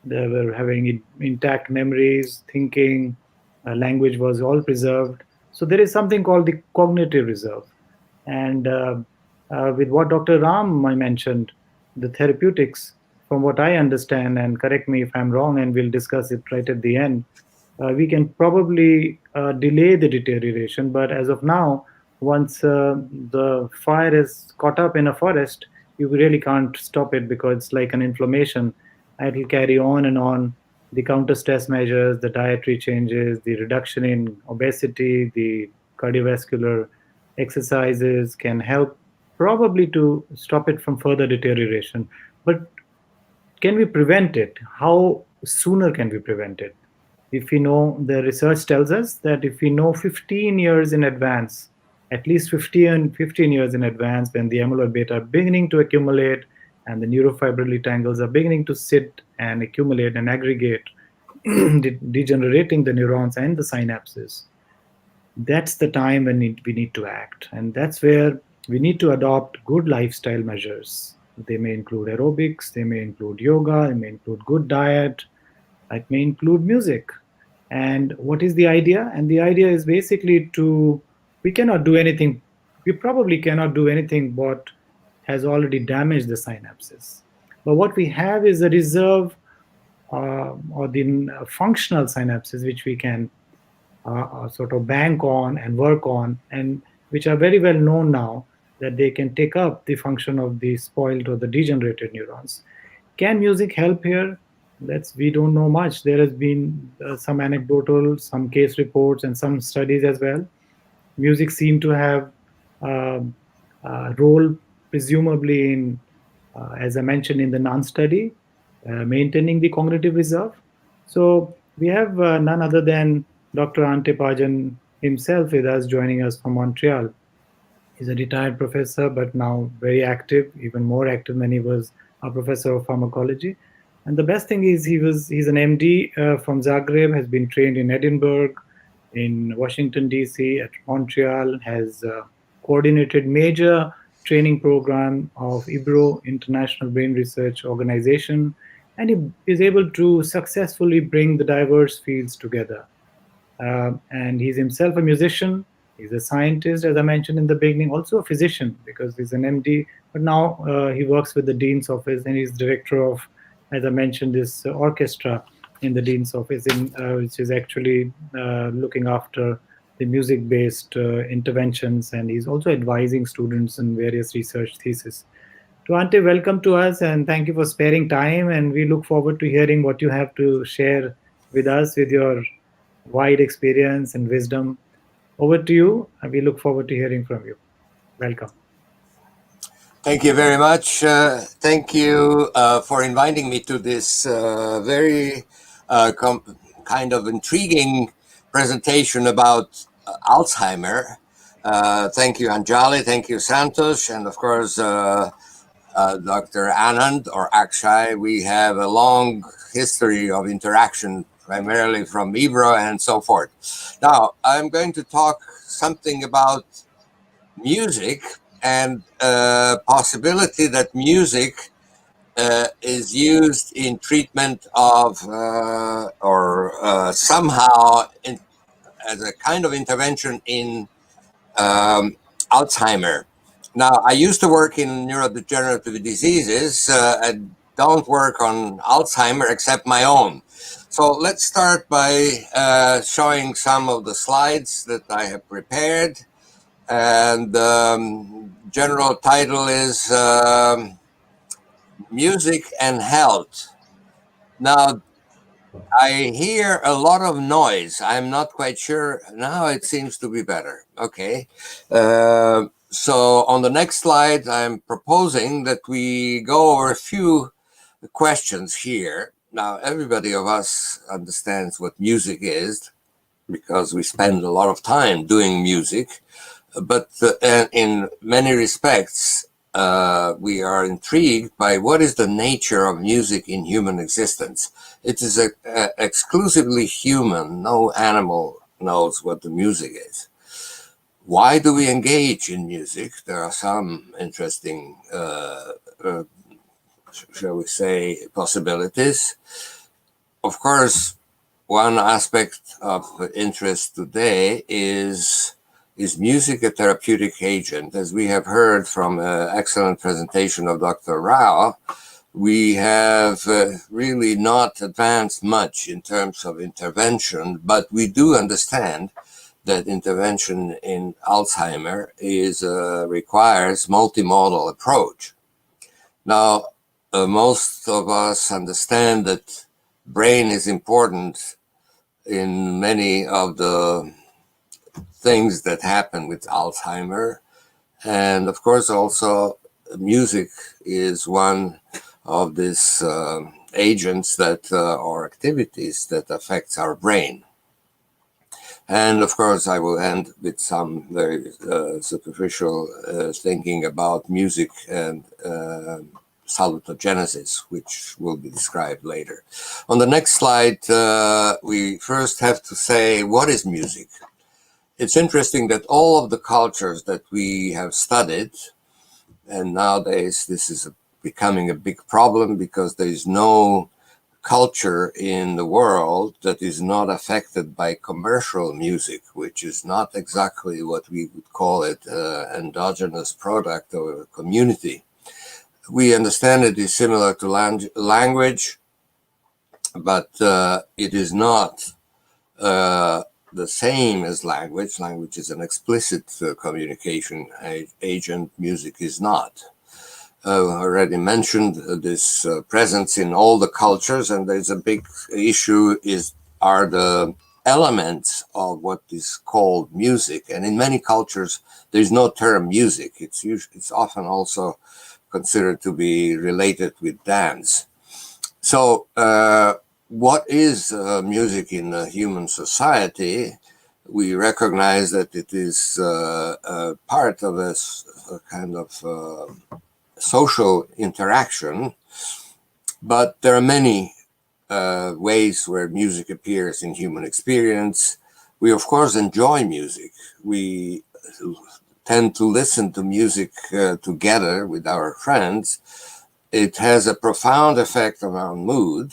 They were having intact memories, thinking, language was all preserved. So there is something called the cognitive reserve. And with what Dr. Ram I mentioned, the therapeutics, from what I understand, and correct me if I'm wrong, and we'll discuss it right at the end, we can probably delay the deterioration. But as of now, once the fire is caught up in a forest, you really can't stop it because it's like an inflammation. It will carry on and on. The counter stress measures, the dietary changes, the reduction in obesity, the cardiovascular exercises can help probably to stop it from further deterioration. But can we prevent it? How sooner can we prevent it? If we know, the research tells us that if we know 15 years in advance, at least 15 years in advance, when the amyloid beta are beginning to accumulate and the neurofibrillary tangles are beginning to sit and accumulate and aggregate, degenerating the neurons and the synapses, that's the time when we need to act. And that's where we need to adopt good lifestyle measures. They may include aerobics, they may include yoga, they may include good diet, it may include music. And what is the idea? And the idea is basically we cannot do anything, we probably cannot do anything what has already damaged the synapses. But what we have is a reserve or the functional synapses which we can sort of bank on and work on, and which are very well known now that they can take up the function of the spoiled or the degenerated neurons. Can music help here? That's, we don't know much. There has been some anecdotal, some case reports, and some studies as well. Music seemed to have um, a role, presumably in, as I mentioned in the non study, maintaining the cognitive reserve. So we have none other than Dr. Ante Padjen himself with us, joining us from Montreal. He's a retired professor, but now very active, even more active than he was a professor of pharmacology. And the best thing is he's an MD from Zagreb, has been trained in Edinburgh, in Washington D.C., at Montreal, has coordinated major training program of IBRO, International Brain Research Organization, and he is able to successfully bring the diverse fields together. And he's himself a musician. He's a scientist, as I mentioned in the beginning, also a physician because he's an MD. But now he works with the dean's office, and he's director of, as I mentioned, this orchestra in the dean's office, which is actually looking after the music-based interventions, and he's also advising students in various research theses. To Ante, welcome to us, and thank you for sparing time. And we look forward to hearing what you have to share with us with your wide experience and wisdom. Over to you, and we look forward to hearing from you. Welcome. Thank you very much. Thank you for inviting me to this very kind of intriguing presentation about Alzheimer. Thank you, Anjali. Thank you, Santosh. And of course, Dr. Anand or Akshay. We have a long history of interaction, primarily from Ibro and so forth. Now, I'm going to talk something about music and possibility that music is used in treatment of or somehow as a kind of intervention in Alzheimer. Now, I used to work in neurodegenerative diseases and don't work on Alzheimer except my own. So let's start by showing some of the slides that I have prepared. And the general title is Music and Health. Now, I hear a lot of noise. I'm not quite sure. Now it seems to be better. Okay. So on the next slide, I'm proposing that we go over a few questions here. Now, everybody of us understands what music is because we spend a lot of time doing music. But in many respects, we are intrigued by what is the nature of music in human existence. It is exclusively human. No animal knows what the music is. Why do we engage in music? There are some interesting, shall we say, possibilities. Of course, one aspect of interest today is music a therapeutic agent? As we have heard from an excellent presentation of Dr. Rao, we have really not advanced much in terms of intervention, but we do understand that intervention in Alzheimer requires multimodal approach. Now, most of us understand that brain is important in many of the things that happen with Alzheimer. And of course, also music is one of these agents that or activities that affects our brain. And of course, I will end with some very superficial thinking about music and salutogenesis, which will be described later. On the next slide, we first have to say, what is music? It's interesting that all of the cultures that we have studied, and nowadays this is becoming a big problem because there is no culture in the world that is not affected by commercial music, which is not exactly what we would call it endogenous product of a community. We understand it is similar to language, but it is not the same as language. Language is an explicit communication agent. Music is not. Already mentioned this presence in all the cultures, and there's a big issue are the elements of what is called music. And in many cultures, there's no term music. It's often also considered to be related with dance. So what is music in the human society? We recognize that it is part of a kind of social interaction, but there are many ways where music appears in human experience. We, of course, enjoy music. We tend to listen to music together with our friends. It has a profound effect on our mood,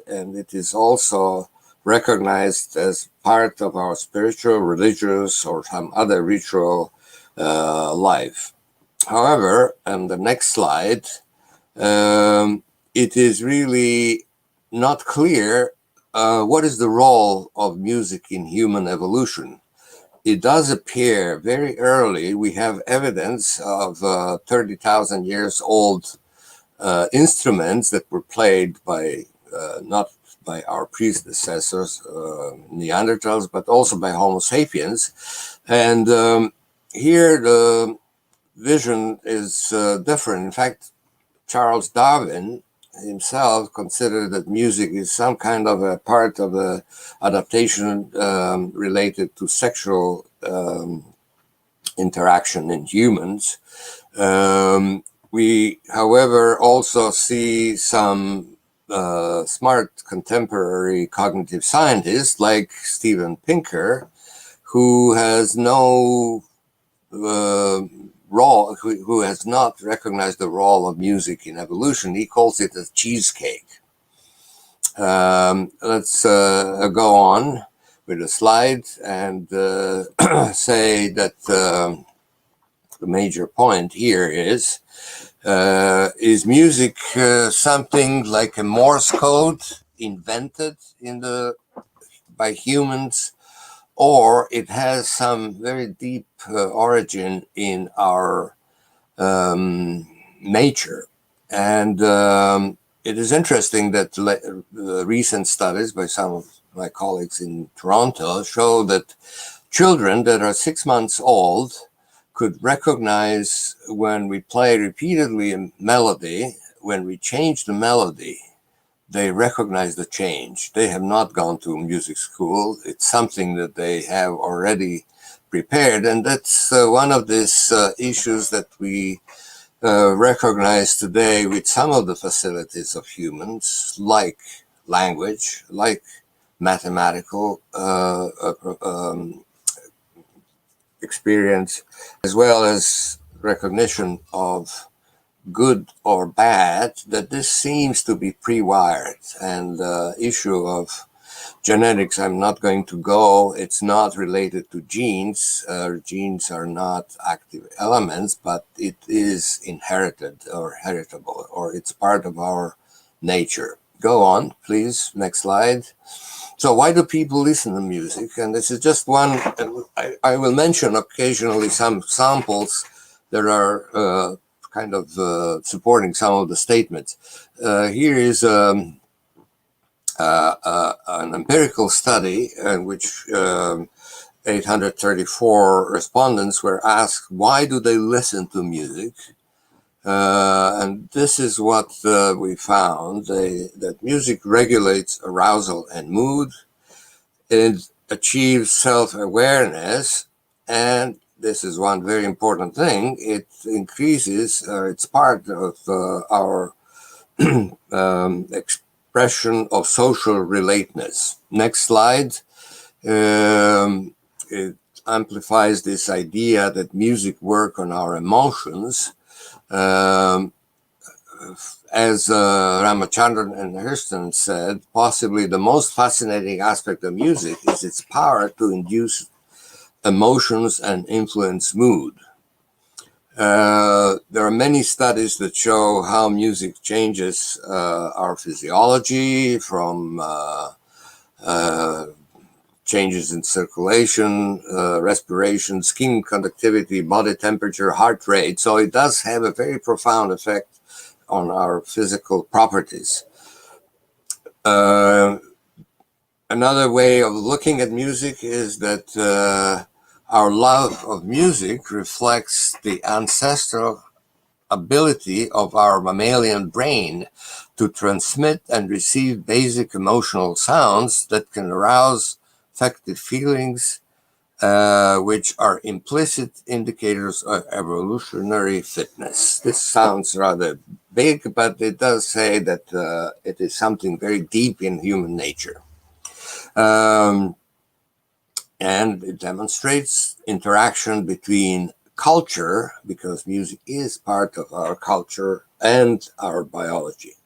and it is also recognized as part of our spiritual, religious, or some other ritual life. However, on the next slide, it is really not clear what is the role of music in human evolution. It does appear very early. We have evidence of 30,000 years old instruments that were played by not by our predecessors, Neanderthals, but also by Homo sapiens. And here the vision is different. In fact, Charles Darwin himself considered that music is some kind of a part of the adaptation related to sexual interaction in humans. We, however, also see some smart contemporary cognitive scientists like Steven Pinker, who has no role, who has not recognized the role of music in evolution. He calls it a cheesecake. Let's go on with the slide and say that the major point here is music something like a Morse code invented by humans, or it has some very deep origin in our nature? And it is interesting that recent studies by some of my colleagues in Toronto show that children that are 6 months old could recognize when we play repeatedly a melody, when we change the melody, they recognize the change. They have not gone to music school. It's something that they have already prepared. And that's one of these issues that we recognized today with some of the facilities of humans, like language, like mathematical experience, as well as recognition of good or bad, that this seems to be pre-wired. And the issue of genetics, I'm not going to go. It's not related to genes. Genes are not active elements, but it is inherited or heritable, or it's part of our nature. Go on, please. Next slide. So why do people listen to music? And this is just one. I will mention occasionally some samples that are kind of supporting some of the statements. Here is an empirical study in which 834 respondents were asked, why do they listen to music? And this is what we found, that music regulates arousal and mood. It achieves self-awareness, and this is one very important thing, it increases, it's part of our expression of social relateness. Next slide. It amplifies this idea that music works on our emotions. As Ramachandran and Hurston said, possibly the most fascinating aspect of music is its power to induce emotions and influence mood. There are many studies that show how music changes our physiology, from changes in circulation, respiration, skin conductivity, body temperature, heart rate. So it does have a very profound effect on our physical properties. Another way of looking at music is that our love of music reflects the ancestral ability of our mammalian brain to transmit and receive basic emotional sounds that can arouse affective feelings, which are implicit indicators of evolutionary fitness. This sounds rather big, but it does say that it is something very deep in human nature. And it demonstrates interaction between culture, because music is part of our culture, and our biology.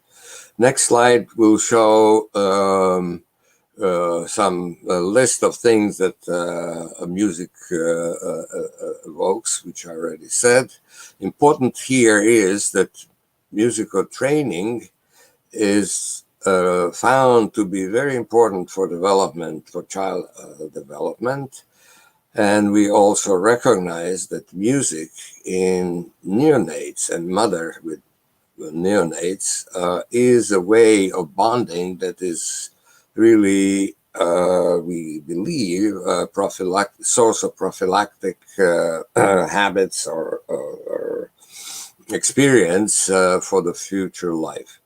Next slide will show some list of things that music evokes, which I already said. Important here is that musical training is found to be very important for development, for child development. And we also recognize that music in neonates and mother with neonates is a way of bonding that is really, we believe, source of prophylactic habits or experience for the future life.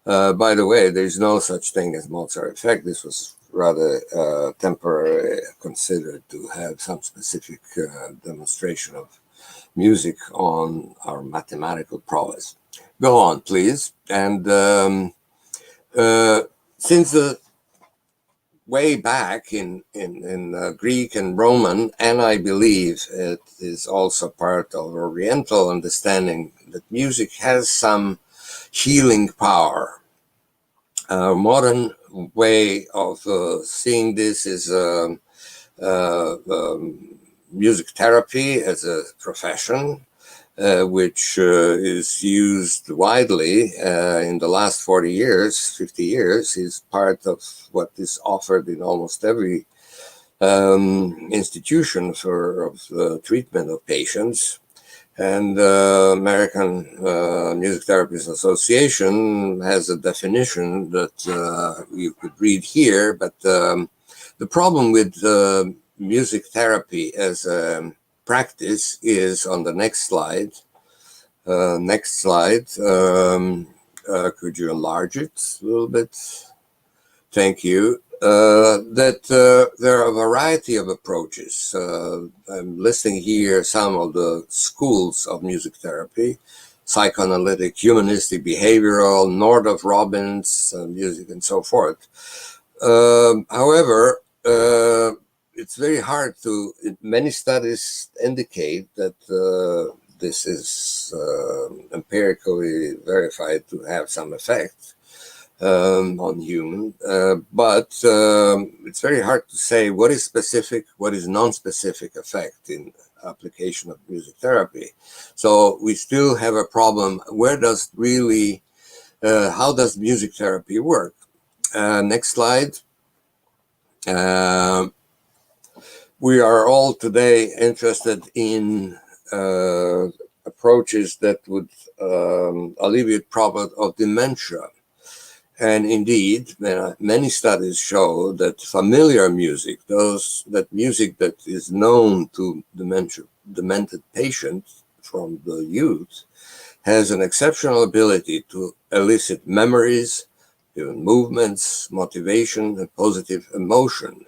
By the way, there's no such thing as Mozart effect. This was rather temporarily considered to have some specific demonstration of music on our mathematical prowess. Go on, please. And since the way back in Greek and Roman, and I believe it is also part of Oriental understanding, that music has some healing power. Modern way of seeing this is music therapy as a profession, which is used widely in the last 40 years, 50 years, is part of what is offered in almost every institution for treatment of patients. And American Music Therapists Association has a definition that you could read here, but the problem with music therapy as a practice is on the next slide. Next slide. Could you enlarge it a little bit? Thank you. That there are a variety of approaches. I'm listing here some of the schools of music therapy. psychoanalytic, humanistic, behavioral, North of Robbins music, and so forth. However, it's very hard to. Many studies indicate that this is empirically verified to have some effect on human, but it's very hard to say what is specific, what is non-specific effect in application of music therapy. So we still have a problem. Where does really, how does music therapy work? Next slide. We are all today interested in approaches that would alleviate problems of dementia. And indeed, many studies show that familiar music, music that is known to demented patients from the youth, has an exceptional ability to elicit memories, even movements, motivation, and positive emotion.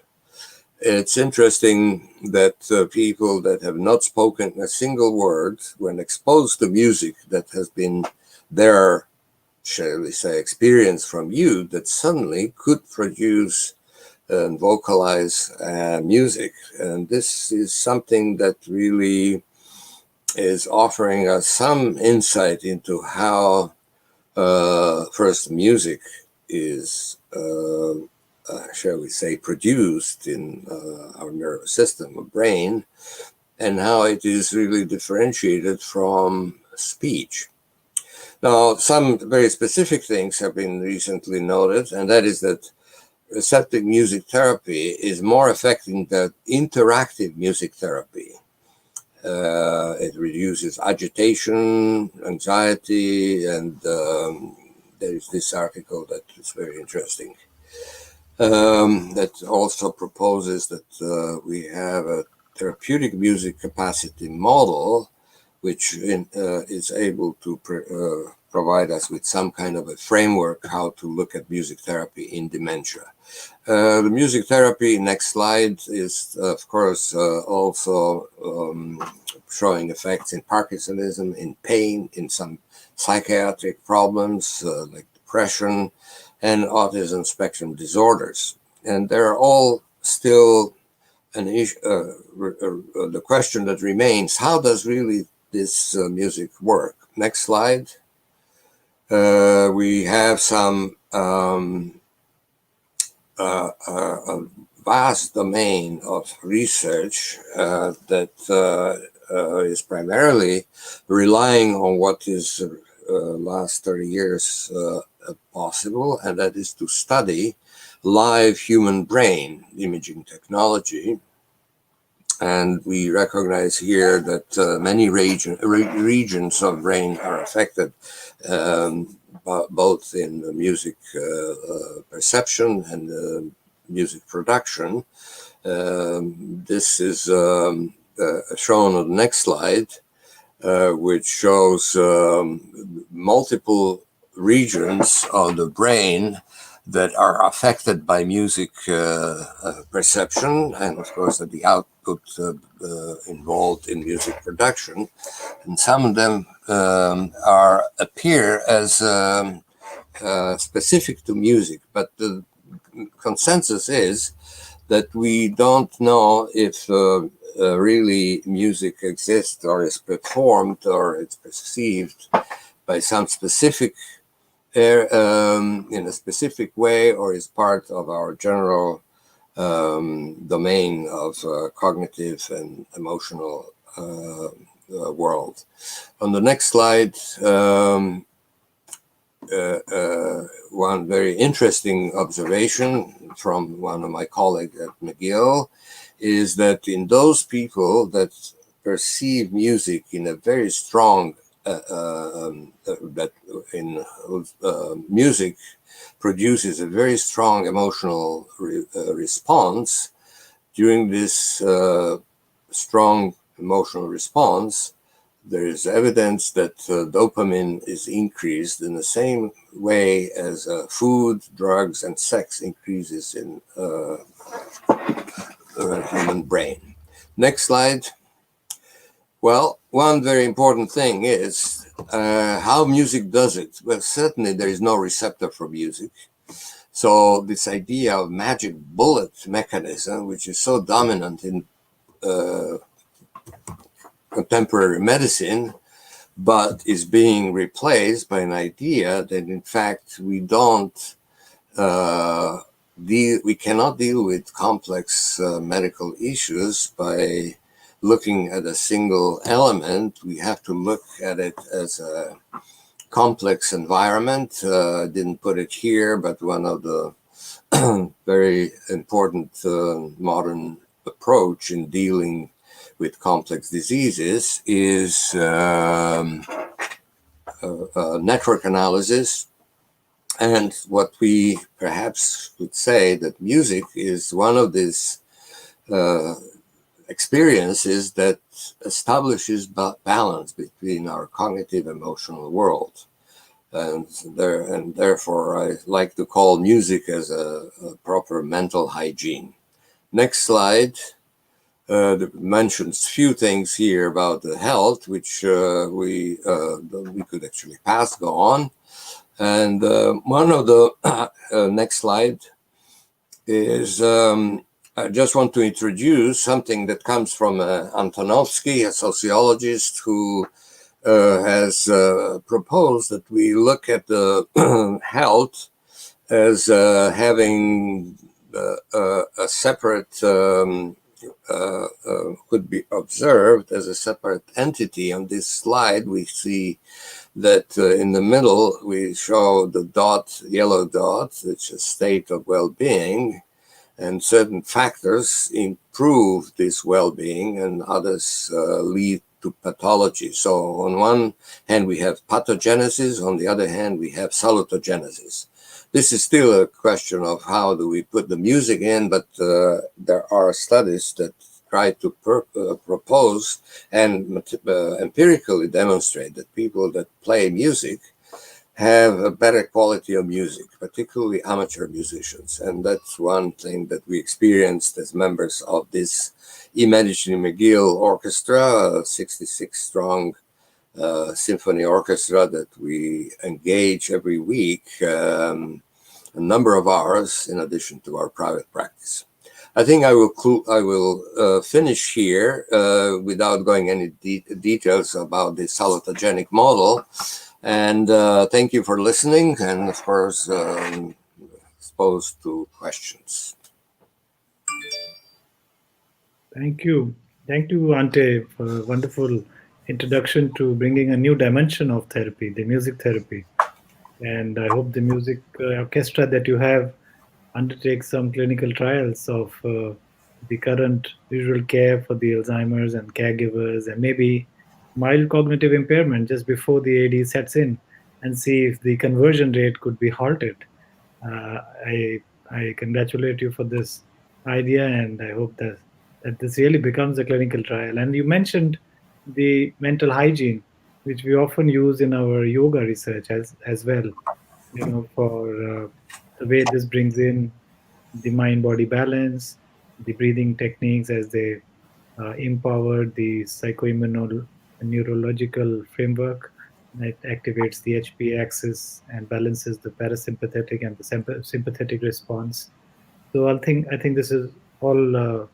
It's interesting that people that have not spoken a single word, when exposed to music that has been their, shall we say, experience from youth, that suddenly could produce and vocalize music. And this is something that really is offering us some insight into how first music is shall we say, produced in our nervous system, or brain, and how it is really differentiated from speech. Now, some very specific things have been recently noted, and that is that receptive music therapy is more effective than interactive music therapy. It reduces agitation, anxiety, and there is this article that is very interesting. That also proposes that we have a therapeutic music capacity model, which is able to provide us with some kind of a framework how to look at music therapy in dementia. The music therapy, next slide, is of course also showing effects in Parkinsonism, in pain, in some psychiatric problems like depression, and autism spectrum disorders. And they're all still an issue. The question that remains: how does really this music work? Next slide. We have some a vast domain of research that is primarily relying on what is last 30 years possible, and that is to study live human brain imaging technology. And we recognize here that many regions of brain are affected, both in music perception and music production. This is shown on the next slide, which shows multiple regions of the brain that are affected by music perception, and of course the output involved in music production. And some of them appear as specific to music, but the consensus is that we don't know if really music exists or is performed or it's perceived by some specific in a specific way, or is part of our general domain of cognitive and emotional world. On the next slide, one very interesting observation from one of my colleagues at McGill is that in those people that perceive music in a very strong music produces a very strong emotional response. During this strong emotional response, there is evidence that dopamine is increased in the same way as food, drugs, and sex increases in the human brain. Next slide. Well, one very important thing is How music does it? Well, certainly there is no receptor for music. So this idea of magic bullet mechanism, which is so dominant in contemporary medicine, but is being replaced by an idea that in fact we don't we cannot deal with complex medical issues by looking at a single element. We have to look at it as a complex environment. I didn't put it here, but one of the very important modern approach in dealing with complex diseases is network analysis. And what we perhaps would say that music is one of these experiences that establishes balance between our cognitive emotional world. And therefore, I like to call music as a proper mental hygiene. Next slide mentions few things here about the health, which we could actually pass, go on. And one of the next slide is I just want to introduce something that comes from Antonovsky, a sociologist who has proposed that we look at the health as having a separate, could be observed as a separate entity. On this slide, we see that in the middle, we show the dot, yellow dot, which is state of well-being, and certain factors improve this well-being and others lead to pathology. So on one hand, we have pathogenesis. On the other hand, we have salutogenesis. This is still a question of how do we put the music in, but there are studies that try to propose and empirically demonstrate that people that play music have a better quality of music, particularly amateur musicians. And that's one thing that we experienced as members of this E. Medici McGill Orchestra, a 66-strong symphony orchestra that we engage every week, a number of hours in addition to our private practice. I think I will finish here without going any details about the salutogenic model. And thank you for listening, and of course, exposed to questions. Thank you. Thank you, Ante, for a wonderful introduction to bringing a new dimension of therapy, the music therapy. And I hope the music orchestra that you have undertakes some clinical trials of the current visual care for the Alzheimer's and caregivers, and maybe mild cognitive impairment just before the AD sets in, and see if the conversion rate could be halted. Uh, I I congratulate you for this idea, and I hope that this really becomes a clinical trial. And you mentioned the mental hygiene, which we often use in our yoga research as well. For the way this brings in the mind-body balance, the breathing techniques as they empower the psychoimmunoneurological framework that activates the HPA axis and balances the parasympathetic and the sympathetic response. So I think this is all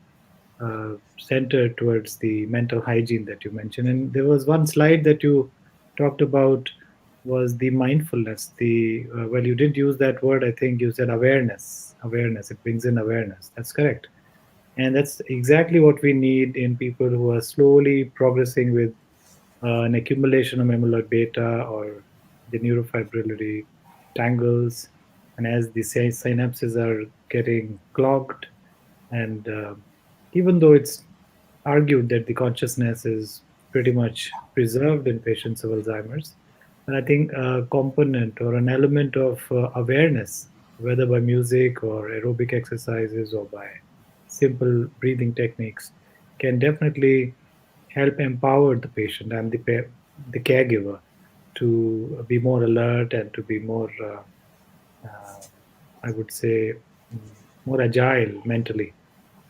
centered towards the mental hygiene that you mentioned. And there was one slide that you talked about was the mindfulness. The well, you didn't use that word. I think you said awareness. Awareness. It brings in awareness. That's correct. And that's exactly what we need in people who are slowly progressing with an accumulation of amyloid beta or the neurofibrillary tangles. And as the synapses are getting clogged, and even though it's argued that the consciousness is pretty much preserved in patients of Alzheimer's, and I think a component or an element of awareness, whether by music or aerobic exercises or by simple breathing techniques, can definitely help empower the patient and the caregiver to be more alert and to be more, uh, I would say, more agile mentally.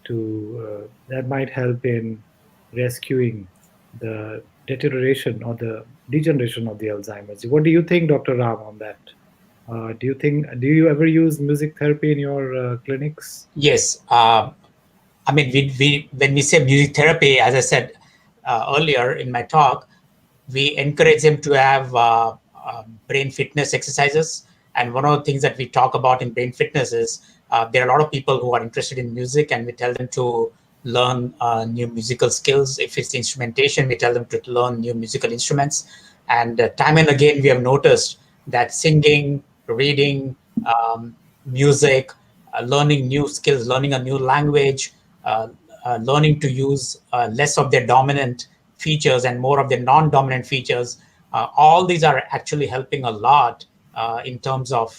To that might help in rescuing the deterioration or the degeneration of the Alzheimer's. What do you think, Dr. Ram, on that? Do you ever use music therapy in your clinics? Yes. I mean, when we say music therapy, as I said earlier in my talk, we encourage them to have brain fitness exercises. And one of the things that we talk about in brain fitness is there are a lot of people who are interested in music, and we tell them to learn new musical skills. If it's instrumentation, we tell them to learn new musical instruments. And time and again, we have noticed that singing, reading, music, learning new skills, learning a new language, uh, learning to use less of their dominant features and more of their non-dominant features. All these are actually helping a lot in terms of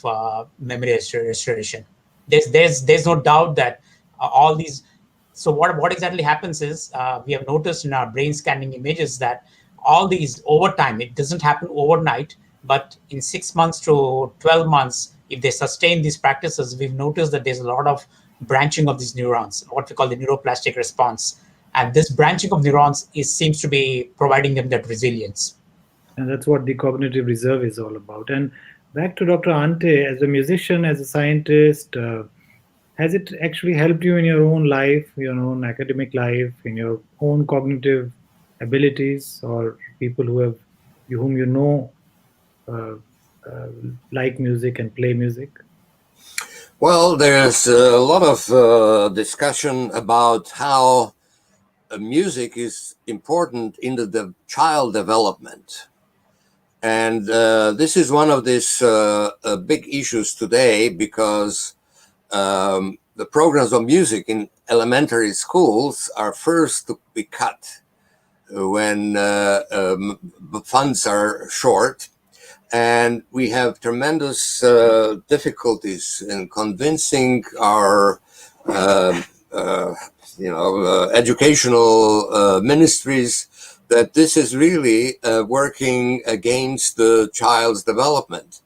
memory restoration. There's no doubt that all these. So what exactly happens is we have noticed in our brain scanning images that all these over time, it doesn't happen overnight, but in 6 months to 12 months, if they sustain these practices, we've noticed that there's a lot of branching of these neurons, what we call the neuroplastic response. And this branching of neurons seems to be providing them that resilience. And that's what the cognitive reserve is all about. And back to Dr. Ante, as a musician, as a scientist, has it actually helped you in your own life, your own academic life, in your own cognitive abilities, or people whom you know uh, uh, like music and play music? Well, there's a lot of discussion about how music is important in the child development. And this is one of these big issues today because the programs of music in elementary schools are first to be cut when funds are short. And we have tremendous difficulties in convincing our um educational ministries that this is really working against the child's development.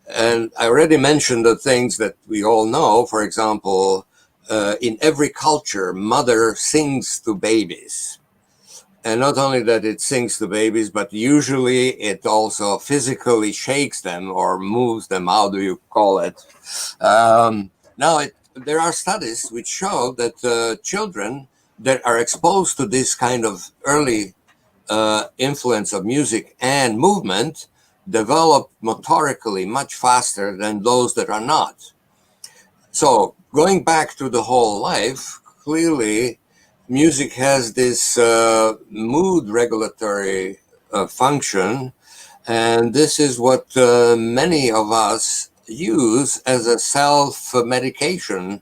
And I already mentioned the things that we all know. For example, in every culture, mother sings to babies. And not only that it sings to babies, but usually it also physically shakes them or moves them. How do you call it? There are studies which show that children that are exposed to this kind of early influence of music and movement develop motorically much faster than those that are not. So going back to the whole life, clearly music has this mood regulatory function, and this is what many of us use as a self-medication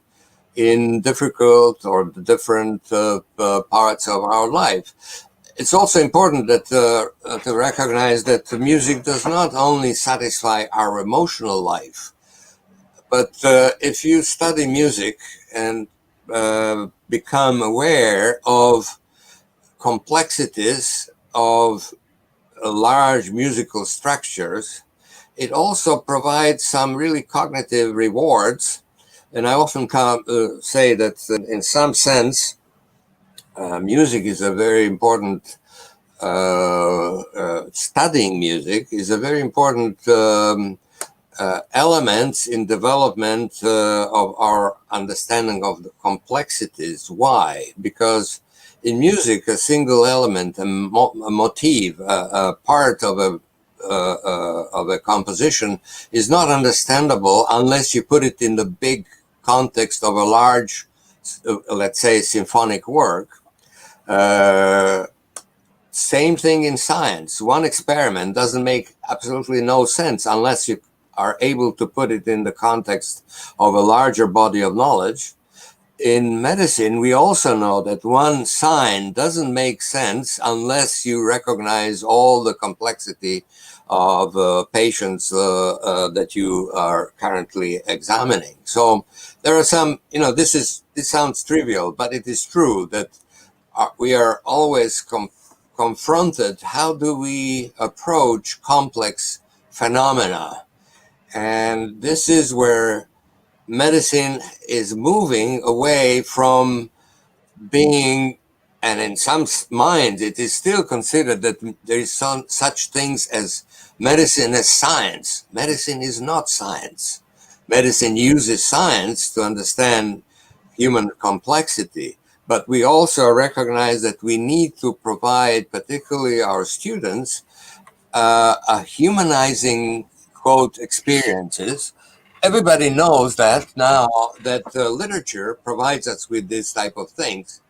in difficult or different parts of our life. It's also important that to recognize that the music does not only satisfy our emotional life, but if you study music and become aware of complexities of large musical structures, it also provides some really cognitive rewards. And I often say that in some sense, music is a very important, studying music is a very important elements in development of our understanding of the complexities. Why? Because in music, a single element, a motif, a part of a composition is not understandable unless you put it in the big context of a large, let's say, symphonic work. Same thing in science. One experiment doesn't make absolutely no sense unless you are able to put it in the context of a larger body of knowledge. In medicine, we also know that one sign doesn't make sense unless you recognize all the complexity of patients that you are currently examining. So there are some, this sounds trivial, but it is true that we are always confronted. How do we approach complex phenomena? And this is where medicine is moving away from being and in some minds, it is still considered that there is some such things as medicine as science. Medicine is not science. Medicine uses science to understand human complexity, but we also recognize that we need to provide, particularly our students, a humanizing, quote, experiences. Everybody knows that now, that literature provides us with this type of things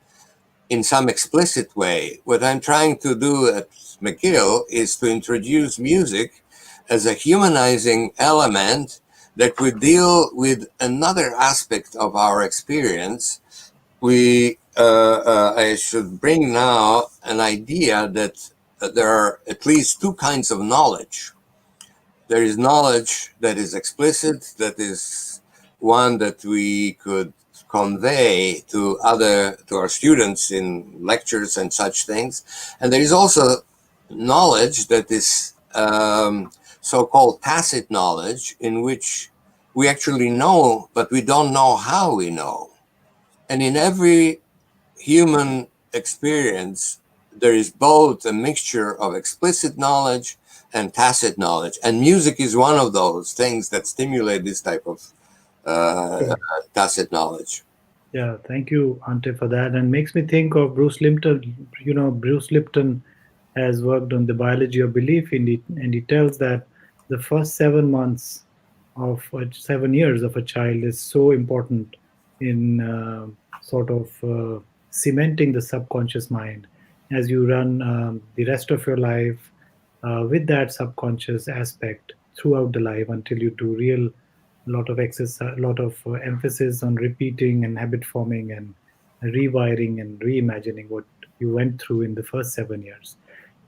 in some explicit way. What I'm trying to do at McGill is to introduce music as a humanizing element that would deal with another aspect of our experience. I should bring now an idea that there are at least two kinds of knowledge. There is knowledge that is explicit, that is one that we could convey to our students in lectures and such things, and there is also knowledge that is so-called tacit knowledge, in which we actually know, but we don't know how we know. And in every human experience, there is both a mixture of explicit knowledge and tacit knowledge, and music is one of those things that stimulate this type of tacit knowledge. Yeah, thank you, Ante, for that. And makes me think of Bruce Lipton. Bruce Lipton has worked on the biology of belief, and he tells that the first 7 months of 7 years of a child is so important in sort of cementing the subconscious mind as you run the rest of your life with that subconscious aspect throughout the life until you do real lot of exercise, lot of emphasis on repeating and habit forming and rewiring and reimagining what you went through in the first 7 years.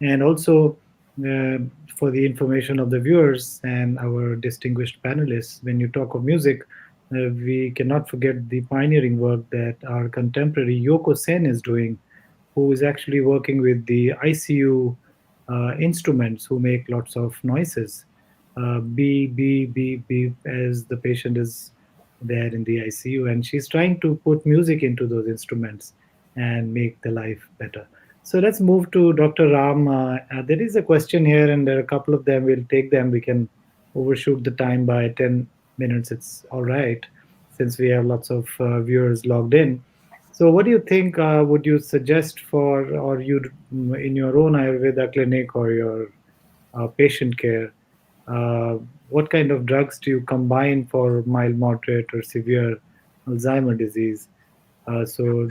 And also, uh, for the information of the viewers and our distinguished panelists, when you talk of music, we cannot forget the pioneering work that our contemporary Yoko Sen is doing, who is actually working with the ICU instruments who make lots of noises, beep, beep, beep, beep, as the patient is there in the ICU. And she's trying to put music into those instruments and make the life better. So let's move to Dr. Ram. There is a question here, and there are a couple of them. We'll take them. We can overshoot the time by 10 minutes. It's all right, since we have lots of viewers logged in. So, what do you think? Would you suggest for, or you in your own Ayurveda clinic or your patient care, uh, what kind of drugs do you combine for mild, moderate, or severe Alzheimer disease? So,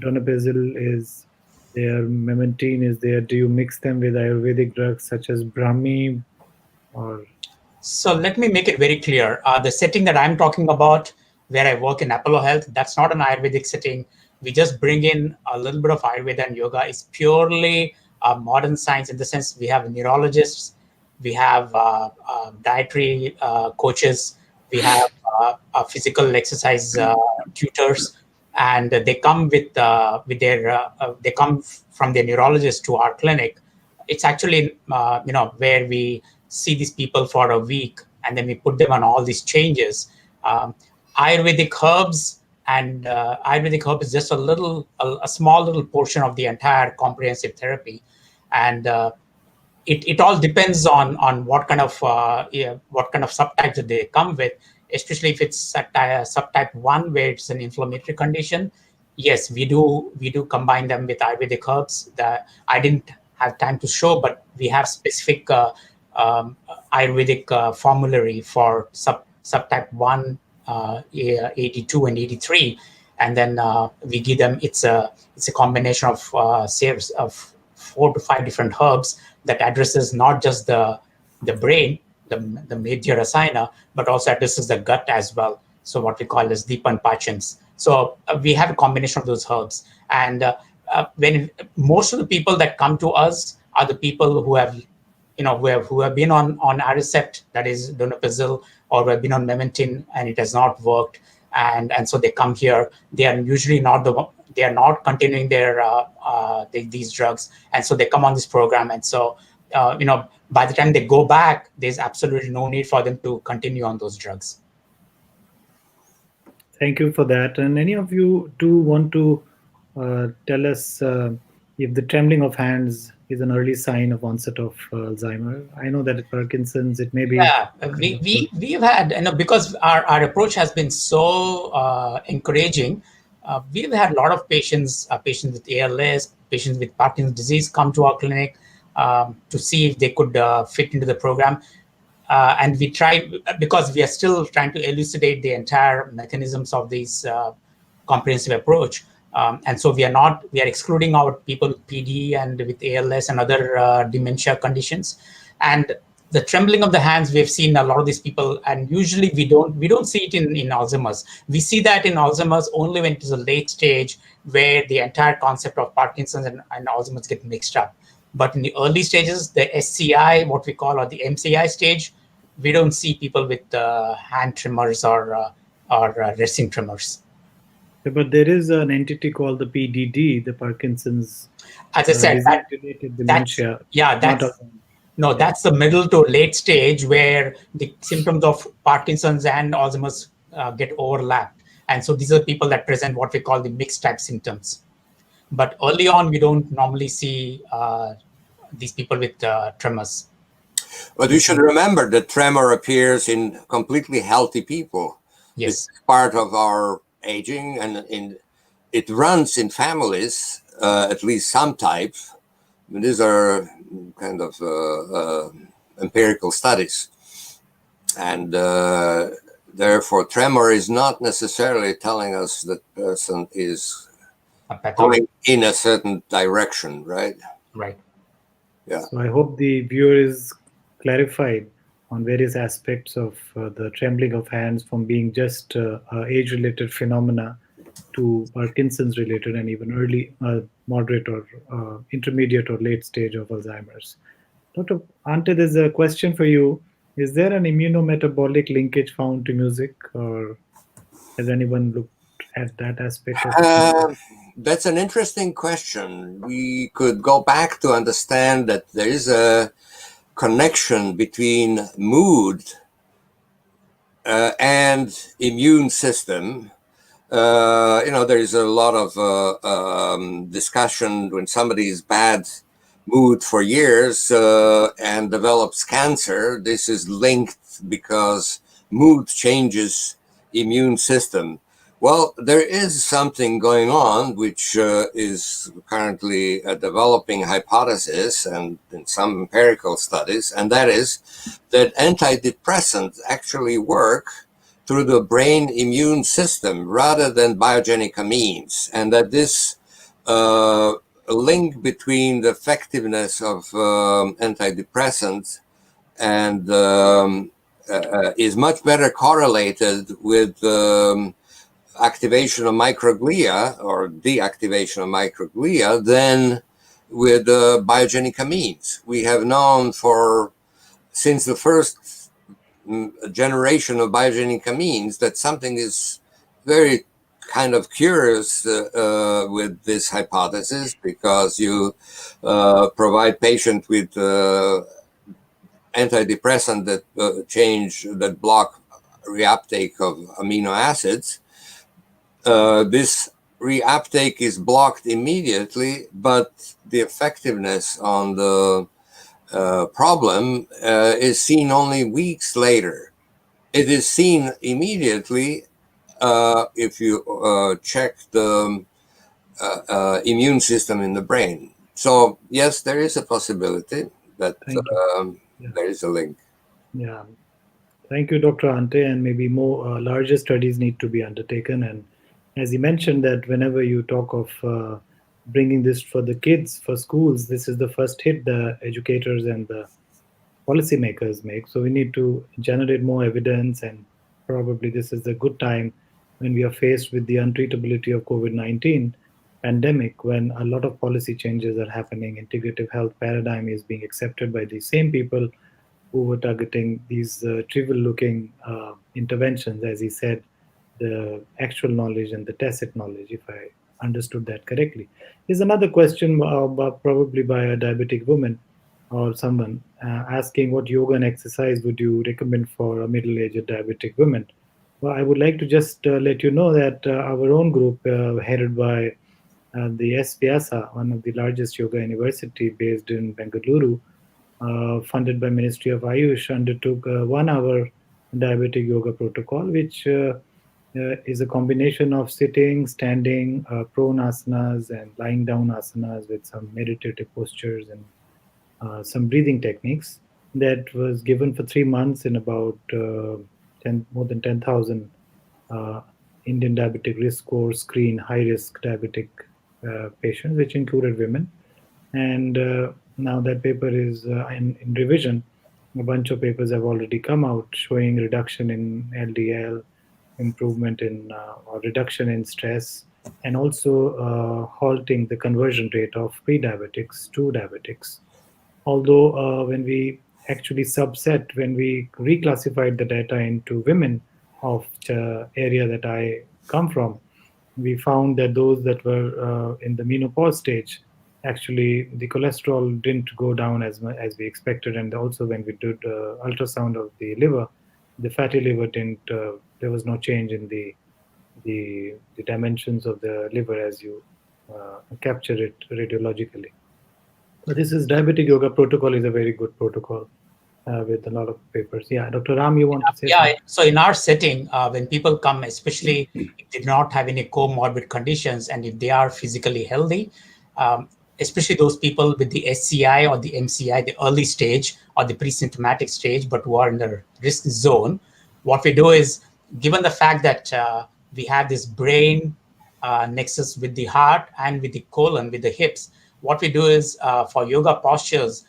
donepezil is there, memantine is there. Do you mix them with Ayurvedic drugs such as Brahmi or? So let me make it very clear. The setting that I'm talking about, where I work in Apollo Health, that's not an Ayurvedic setting. We just bring in a little bit of Ayurveda and yoga. It's purely modern science in the sense we have neurologists, we have dietary coaches, we have physical exercise tutors, and they come with their they come from their neurologist to our clinic. It's actually where we see these people for a week and then we put them on all these changes. um, Ayurvedic herbs, and Ayurvedic herb is just a small little portion of the entire comprehensive therapy. And it all depends on what kind of what kind of subtypes that they come with, especially if it's subtype 1 where it's an inflammatory condition. Yes, we do combine them with Ayurvedic herbs that I didn't have time to show, but we have specific um, Ayurvedic formulary for subtype 1, 82 and 83, and then we give them, it's a combination of series of 4 to 5 different herbs that addresses not just the brain, the media rasayana, but also addresses the gut as well. So what we call as Deepan Pachans. So we have a combination of those herbs. And when most of the people that come to us are the people who have, who have been on Aricept, that is donepezil, or who have been on memantine and it has not worked. And so they come here. They are usually they are not continuing these drugs, and so they come on this program. And so by the time they go back, there's absolutely no need for them to continue on those drugs. Thank you for that. And any of you do want to tell us if the trembling of hands is an early sign of onset of Alzheimer. I know that at Parkinson's it may be Yeah, kind of. we've had, because our approach has been so encouraging. We've had a lot of patients with ALS, patients with Parkinson's disease come to our clinic to see if they could fit into the program. And we try, because we are still trying to elucidate the entire mechanisms of this comprehensive approach. And so we are excluding out people with PD and with ALS and other dementia conditions. And the trembling of the hands, we've seen a lot of these people, and usually we don't see it in Alzheimer's. We see that in Alzheimer's only when it is a late stage where the entire concept of Parkinson's and Alzheimer's get mixed up. But in the early stages, the SCI, what we call, or the MCI stage, we don't see people with hand tremors or resting tremors. But there is an entity called the PDD, the Parkinson's As I said, disease-related dementia. Not Alzheimer's. that's the middle to late stage where the symptoms of Parkinson's and Alzheimer's get overlapped. And so these are people that present what we call the mixed type symptoms. But early on, we don't normally see these people with tremors. But you should remember that tremor appears in completely healthy people. Yes. It's part of our aging, and it runs in families, at least some type. These are kind of empirical studies. And therefore, tremor is not necessarily telling us that person is going in a certain direction, right? Right. Yeah. So I hope the viewer is clarified on various aspects of the trembling of hands, from being just age-related phenomena to Parkinson's related, and even early, moderate or intermediate or late stage of Alzheimer's. Dr. Ante, there's a question for you. Is there an immunometabolic linkage found to music, or has anyone looked at that aspect of it? That's an interesting question. We could go back to understand that there is a connection between mood and immune system. There is a lot of discussion when somebody is bad mood for years and develops cancer. This is linked because mood changes immune system. Well, there is something going on which is currently a developing hypothesis and in some empirical studies, and that is that antidepressants actually work through the brain immune system rather than biogenic amines, and that this link between the effectiveness of antidepressants and is much better correlated with activation of microglia or deactivation of microglia than with biogenic amines. We have known since the first generation of biogenic amines that something is very kind of curious with this hypothesis, because you provide patient with antidepressant that block reuptake of amino acids. This reuptake is blocked immediately, but the effectiveness on the problem is seen only weeks later. It is seen immediately if you check the immune system in the brain. So yes, there is a possibility that there is a link. Yeah. Thank you, Dr. Ante, and maybe more larger studies need to be undertaken. And as you mentioned, that whenever you talk of bringing this for the kids, for schools, this is the first hit the educators and the policymakers make. So we need to generate more evidence, and probably this is a good time when we are faced with the untreatability of COVID-19 pandemic, when a lot of policy changes are happening. Integrative health paradigm is being accepted by the same people who were targeting these trivial looking interventions, as he said, the actual knowledge and the tacit knowledge, if I understood that correctly. Here's another question, probably by a diabetic woman or someone asking, what yoga and exercise would you recommend for a middle-aged diabetic woman? Well, I would like to just let you know that our own group, headed by the SVyasa, one of the largest yoga university based in Bengaluru, funded by Ministry of Ayush, undertook a 1 hour diabetic yoga protocol, which is a combination of sitting, standing, prone asanas, and lying down asanas with some meditative postures and some breathing techniques. That was given for 3 months in about more than 10,000 uh, Indian diabetic risk score screen high risk diabetic patients, which included women. And now that paper is in revision. A bunch of papers have already come out showing reduction in LDL, improvement in or reduction in stress, and also halting the conversion rate of pre-diabetics to diabetics. Although when we actually subset, when we reclassified the data into women of the area that I come from, we found that those that were in the menopause stage, actually the cholesterol didn't go down as much as we expected. And also when we did ultrasound of the liver, the fatty liver didn't, there was no change in the dimensions of the liver as you capture it radiologically. But this is diabetic yoga protocol is a very good protocol with a lot of papers. Yeah, Dr. Ram, you want to say Yeah, something? so in our setting, when people come, especially if they do not have any comorbid conditions and if they are physically healthy, um, especially those people with the SCI or the MCI, the early stage or the pre-symptomatic stage, but who are in the risk zone, what we do is, given the fact that we have this brain nexus with the heart and with the colon, with the hips, what we do is for yoga postures.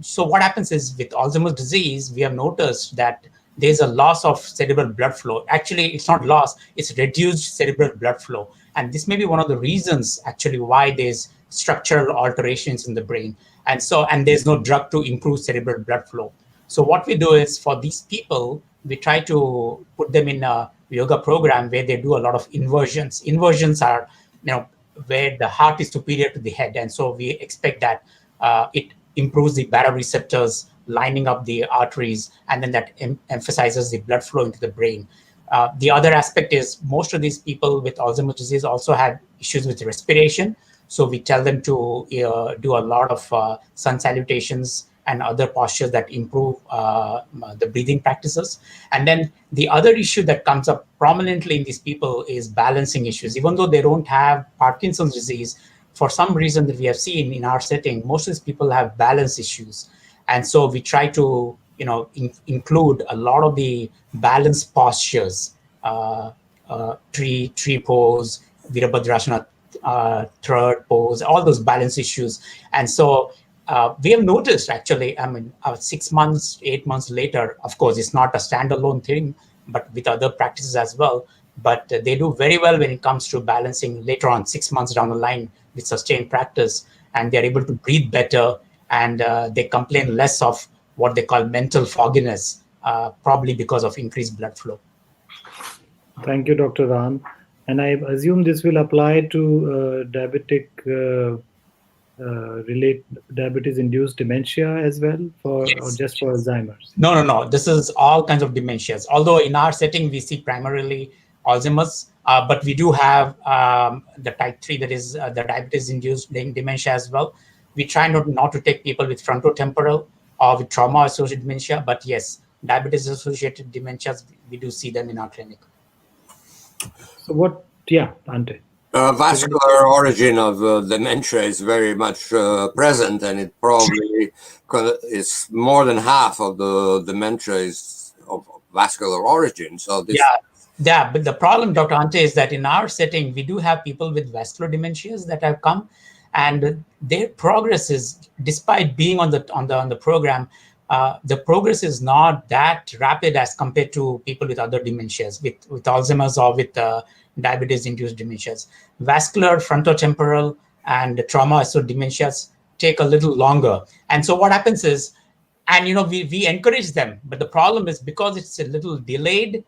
So what happens is with Alzheimer's disease, we have noticed that there's a loss of cerebral blood flow. Actually, it's not loss, it's reduced cerebral blood flow. And this may be one of the reasons actually why there's structural alterations in the brain. And there's no drug to improve cerebral blood flow. So what we do is for these people, we try to put them in a yoga program where they do a lot of inversions. Inversions are, where the heart is superior to the head. And so we expect that it improves the baroreceptors, lining up the arteries, and then that emphasizes the blood flow into the brain. The other aspect is most of these people with Alzheimer's disease also have issues with respiration. So we tell them to do a lot of sun salutations and other postures that improve the breathing practices. And then the other issue that comes up prominently in these people is balancing issues. Even though they don't have Parkinson's disease, for some reason that we have seen in our setting, most of these people have balance issues. And so we try to, include a lot of the balance postures, tree pose, Virabhadrasana, third pose, all those balance issues. And so we have noticed actually, 6 months, 8 months later, of course, it's not a standalone thing, but with other practices as well. But they do very well when it comes to balancing later on, 6 months down the line with sustained practice, and they're able to breathe better, and they complain less of what they call mental fogginess, probably because of increased blood flow. Thank you, Dr. Ram. And I assume this will apply to diabetic relate diabetes-induced dementia as well, or Yes. just for Alzheimer's? No. This is all kinds of dementias. Although in our setting, we see primarily Alzheimer's, but we do have the type 3, that is the diabetes-induced dementia as well. We try not to take people with frontotemporal or with trauma-associated dementia, but yes, diabetes-associated dementias, we do see them in our clinic. So what, yeah, Ante. Vascular origin of dementia is very much present, and it probably is more than half of the dementia is of vascular origin. So this, yeah. But the problem, Dr. Ante, is that in our setting, we do have people with vascular dementias that have come, and their progress is, despite being on the program, the progress is not that rapid as compared to people with other dementias, with Alzheimer's or with diabetes-induced dementias. Vascular, frontotemporal, and trauma-associated dementias take a little longer. And so what happens is, and we encourage them, but the problem is because it's a little delayed,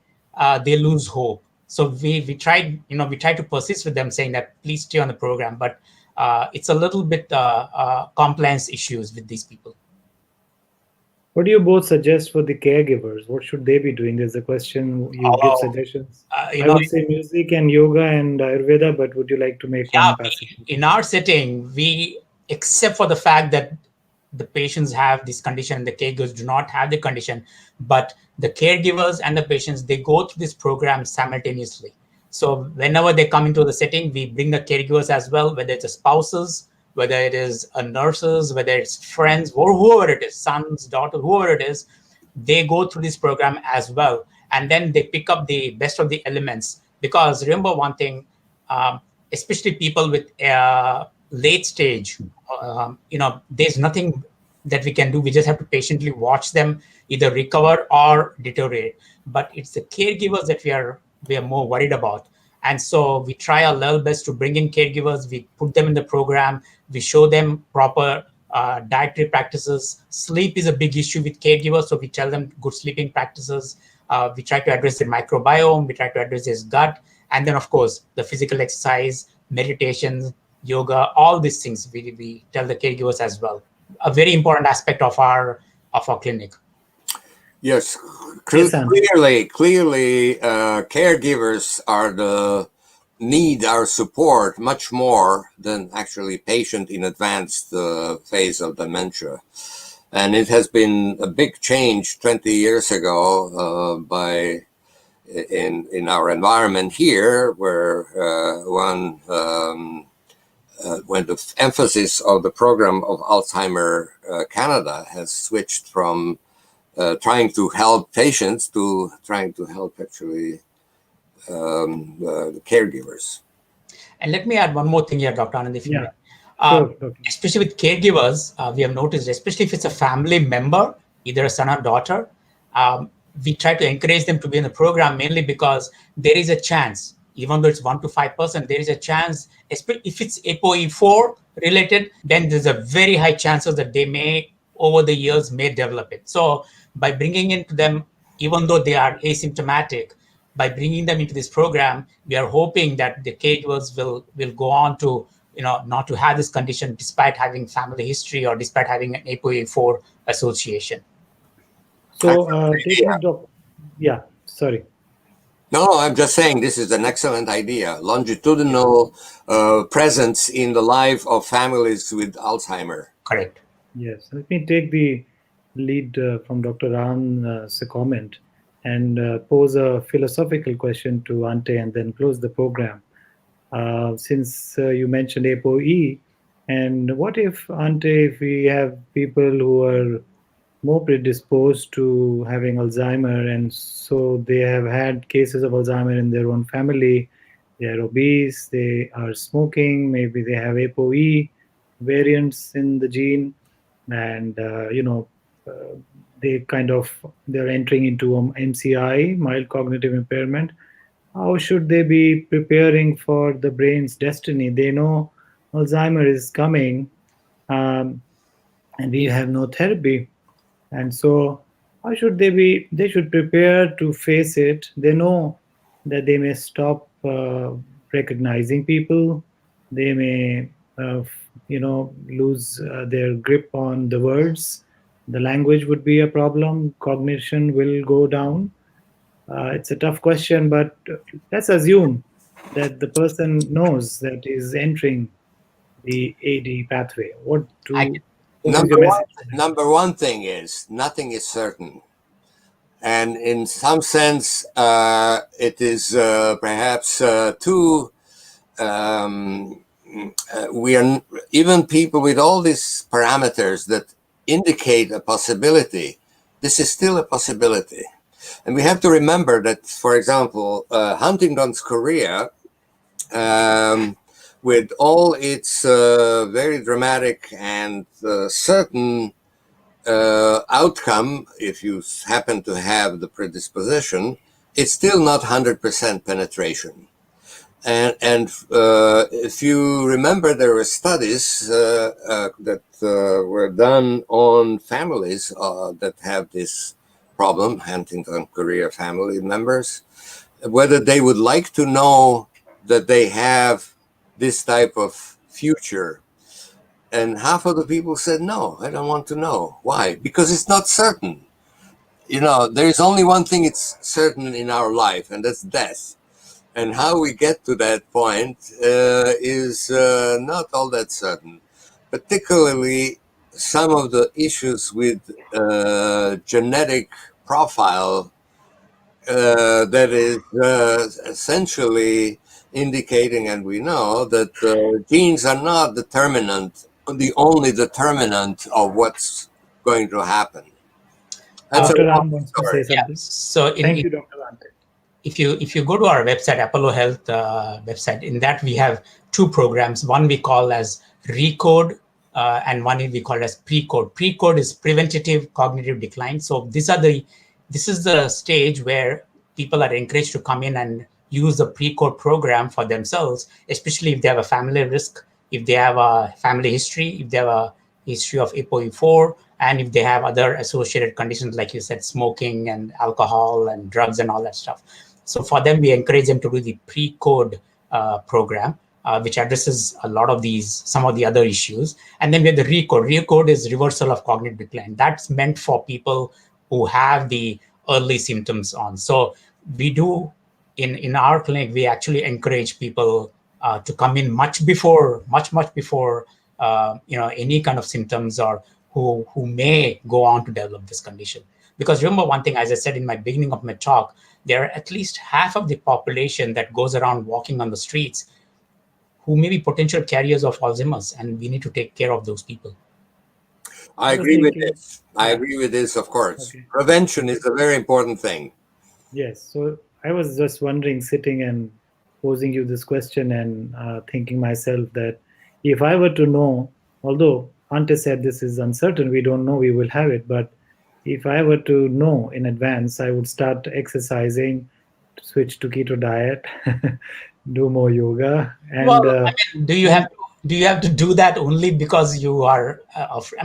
they lose hope. So we try to persist with them, saying that please stay on the program, but it's a little bit compliance issues with these people. What do you both suggest for the caregivers? What should they be doing? There's a question. You give Oh, suggestions. you I know, would say music and yoga and Ayurveda, but would you like to make yeah, one passage? in our setting, we, except for the fact that the patients have this condition, the caregivers do not have the condition, but the caregivers and the patients, they go through this program simultaneously. So whenever they come into the setting, we bring the caregivers as well, whether it's a spouses, whether it is a nurses, whether it's friends, or whoever it is, sons, daughters, whoever it is, they go through this program as well. And then they pick up the best of the elements. Because remember one thing, um, especially people with late stage, there's nothing that we can do. We just have to patiently watch them either recover or deteriorate. But it's the caregivers that we are more worried about. And so we try our level best to bring in caregivers. We put them in the program. We show them proper dietary practices. Sleep is a big issue with caregivers, so we tell them good sleeping practices. We try to address their microbiome. We try to address their gut. And then, of course, the physical exercise, meditation, yoga, all these things we tell the caregivers as well. A very important aspect of our clinic. Yes, Yes, Ante. clearly, caregivers need our support much more than actually patient in advanced phase of dementia. And it has been a big change 20 years ago in our environment here, where when the emphasis of the program of Alzheimer Canada has switched from trying to help patients to trying to help actually the caregivers. And let me add one more thing here, Dr. Anand, if you may. Sure. Especially with caregivers, we have noticed, especially if it's a family member, either a son or daughter, we try to encourage them to be in the program mainly because there is a chance, even though it's 1 to 5%, there is a chance, especially if it's ApoE4 related, then there's a very high chances that they may, over the years, may develop it. So by bringing into them, even though they are asymptomatic, by bringing them into this program, we are hoping that the caregivers will go on to, not to have this condition despite having family history or despite having an ApoE4 association. So, yeah, sorry. No, I'm just saying this is an excellent idea. Longitudinal presence in the life of families with Alzheimer. Correct. Yes, let me take the lead from Dr. Ram's comment and pose a philosophical question to Ante and then close the program. Since you mentioned ApoE, and what if, Ante, if we have people who are more predisposed to having Alzheimer, and so they have had cases of Alzheimer in their own family, they are obese, they are smoking, maybe they have ApoE variants in the gene, and uh, they're entering into MCI, mild cognitive impairment. How should they be preparing for the brain's destiny? They know Alzheimer is coming, um, and we have no therapy. And so, how should they be? They should prepare to face it. They know that they may stop recognizing people. They may, lose their grip on the words. The language would be a problem. Cognition will go down. It's a tough question, but let's assume that the person knows that is entering the AD pathway. What is your message? Number one thing is nothing is certain. And in some sense, it is perhaps too. We are even people with all these parameters that indicate a possibility. This is still a possibility, and we have to remember that, for example, Huntington's chorea, with all its very dramatic and certain outcome, if you happen to have the predisposition, it's still not 100% penetration. And if you remember, there were studies that were done on families that have this problem, Huntington chorea family members, whether they would like to know that they have this type of future. And half of the people said, no, I don't want to know. Why? Because it's not certain. There is only one thing it's certain in our life, and that's death. And how we get to that point is not all that certain. Particularly some of the issues with genetic profile that is essentially indicating, and we know that genes are not the only determinant of what's going to happen. That's Dr. a long Ram wants to story. say something. So Thank you, Dr. Ante. if you go to our website, Apollo Health website, in that we have two programs. One we call as Recode, and one we call as Precode. Precode is preventative cognitive decline. So this is the stage where people are encouraged to come in and use the Precode program for themselves, especially if they have a family risk, if they have a family history, if they have a history of ApoE4, and if they have other associated conditions, like you said, smoking and alcohol and drugs and all that stuff. So for them, we encourage them to do the Precode program, which addresses a lot of some of the other issues. And then we have the Recode. Recode is reversal of cognitive decline. That's meant for people who have the early symptoms on. So we do, in our clinic, we actually encourage people to come in much before any kind of symptoms, or who may go on to develop this condition. Because remember one thing, as I said in my beginning of my talk, there are at least half of the population that goes around walking on the streets who may be potential carriers of Alzheimer's, and we need to take care of those people. I agree with this. I agree with this, of course. Okay. Prevention is a very important thing. Yes. So I was just wondering, sitting and posing you this question and thinking myself that if I were to know, although Ante said this is uncertain, we don't know we will have it, but if I were to know in advance, I would start exercising, switch to keto diet, do more yoga. And well, do you have to do that only because you are?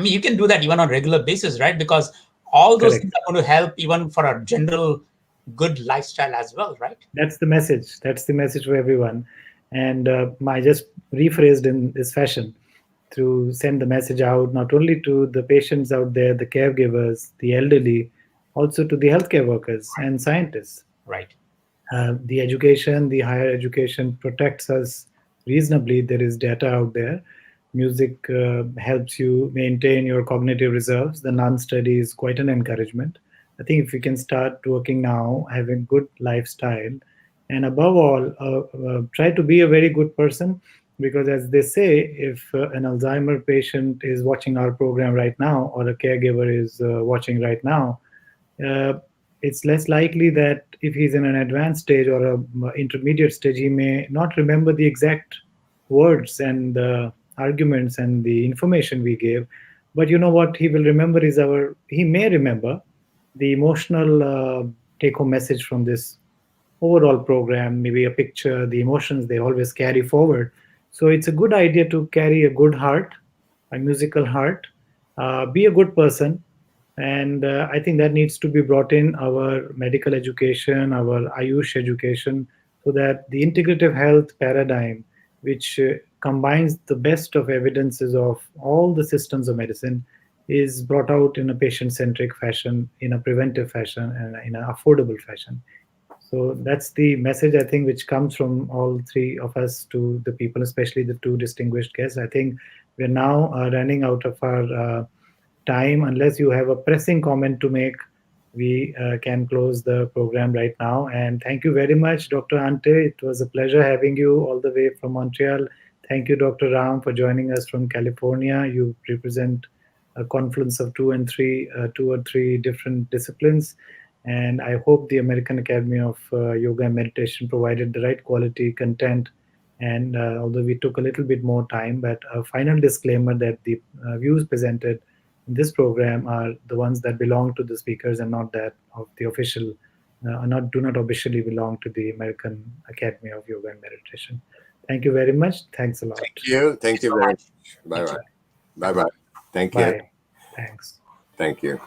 You can do that even on a regular basis, right? Because all those things are going to help even for a general good lifestyle as well, right? That's the message. That's the message for everyone. And I just rephrased in this fashion to send the message out not only to the patients out there, the caregivers, the elderly, also to the healthcare workers and scientists. Right. The education, the higher education protects us reasonably. There is data out there. Music helps you maintain your cognitive reserves. The NAN study is quite an encouragement. I think if we can start working now, having good lifestyle, and above all, try to be a very good person, because as they say, if an Alzheimer patient is watching our program right now, or a caregiver is watching right now, it's less likely that if he's in an advanced stage or a intermediate stage, he may not remember the exact words and the arguments and the information we gave. But you know what he will remember is he may remember the emotional take-home message from this overall program, maybe a picture, the emotions they always carry forward. So it's a good idea to carry a good heart, a musical heart, be a good person. And I think that needs to be brought in our medical education, our Ayush education, so that the integrative health paradigm, which combines the best of evidences of all the systems of medicine, is brought out in a patient-centric fashion, in a preventive fashion, and in an affordable fashion. So that's the message, I think, which comes from all three of us to the people, especially the two distinguished guests. I think we're now running out of our time. Unless you have a pressing comment to make, we can close the program right now. And thank you very much, Dr. Ante. It was a pleasure having you all the way from Montreal. Thank you, Dr. Ram, for joining us from California. You represent a confluence of two or three different disciplines. And I hope the American Academy of Yoga and Meditation provided the right quality content. And although we took a little bit more time, but a final disclaimer that the views presented in this program are the ones that belong to the speakers and not that of the official, do not officially belong to the American Academy of Yoga and Meditation. Thank you very much. Thanks a lot. Thank you. Thank you very much. Bye-bye. Bye-bye. Thank you. Bye. Thanks. Thank you.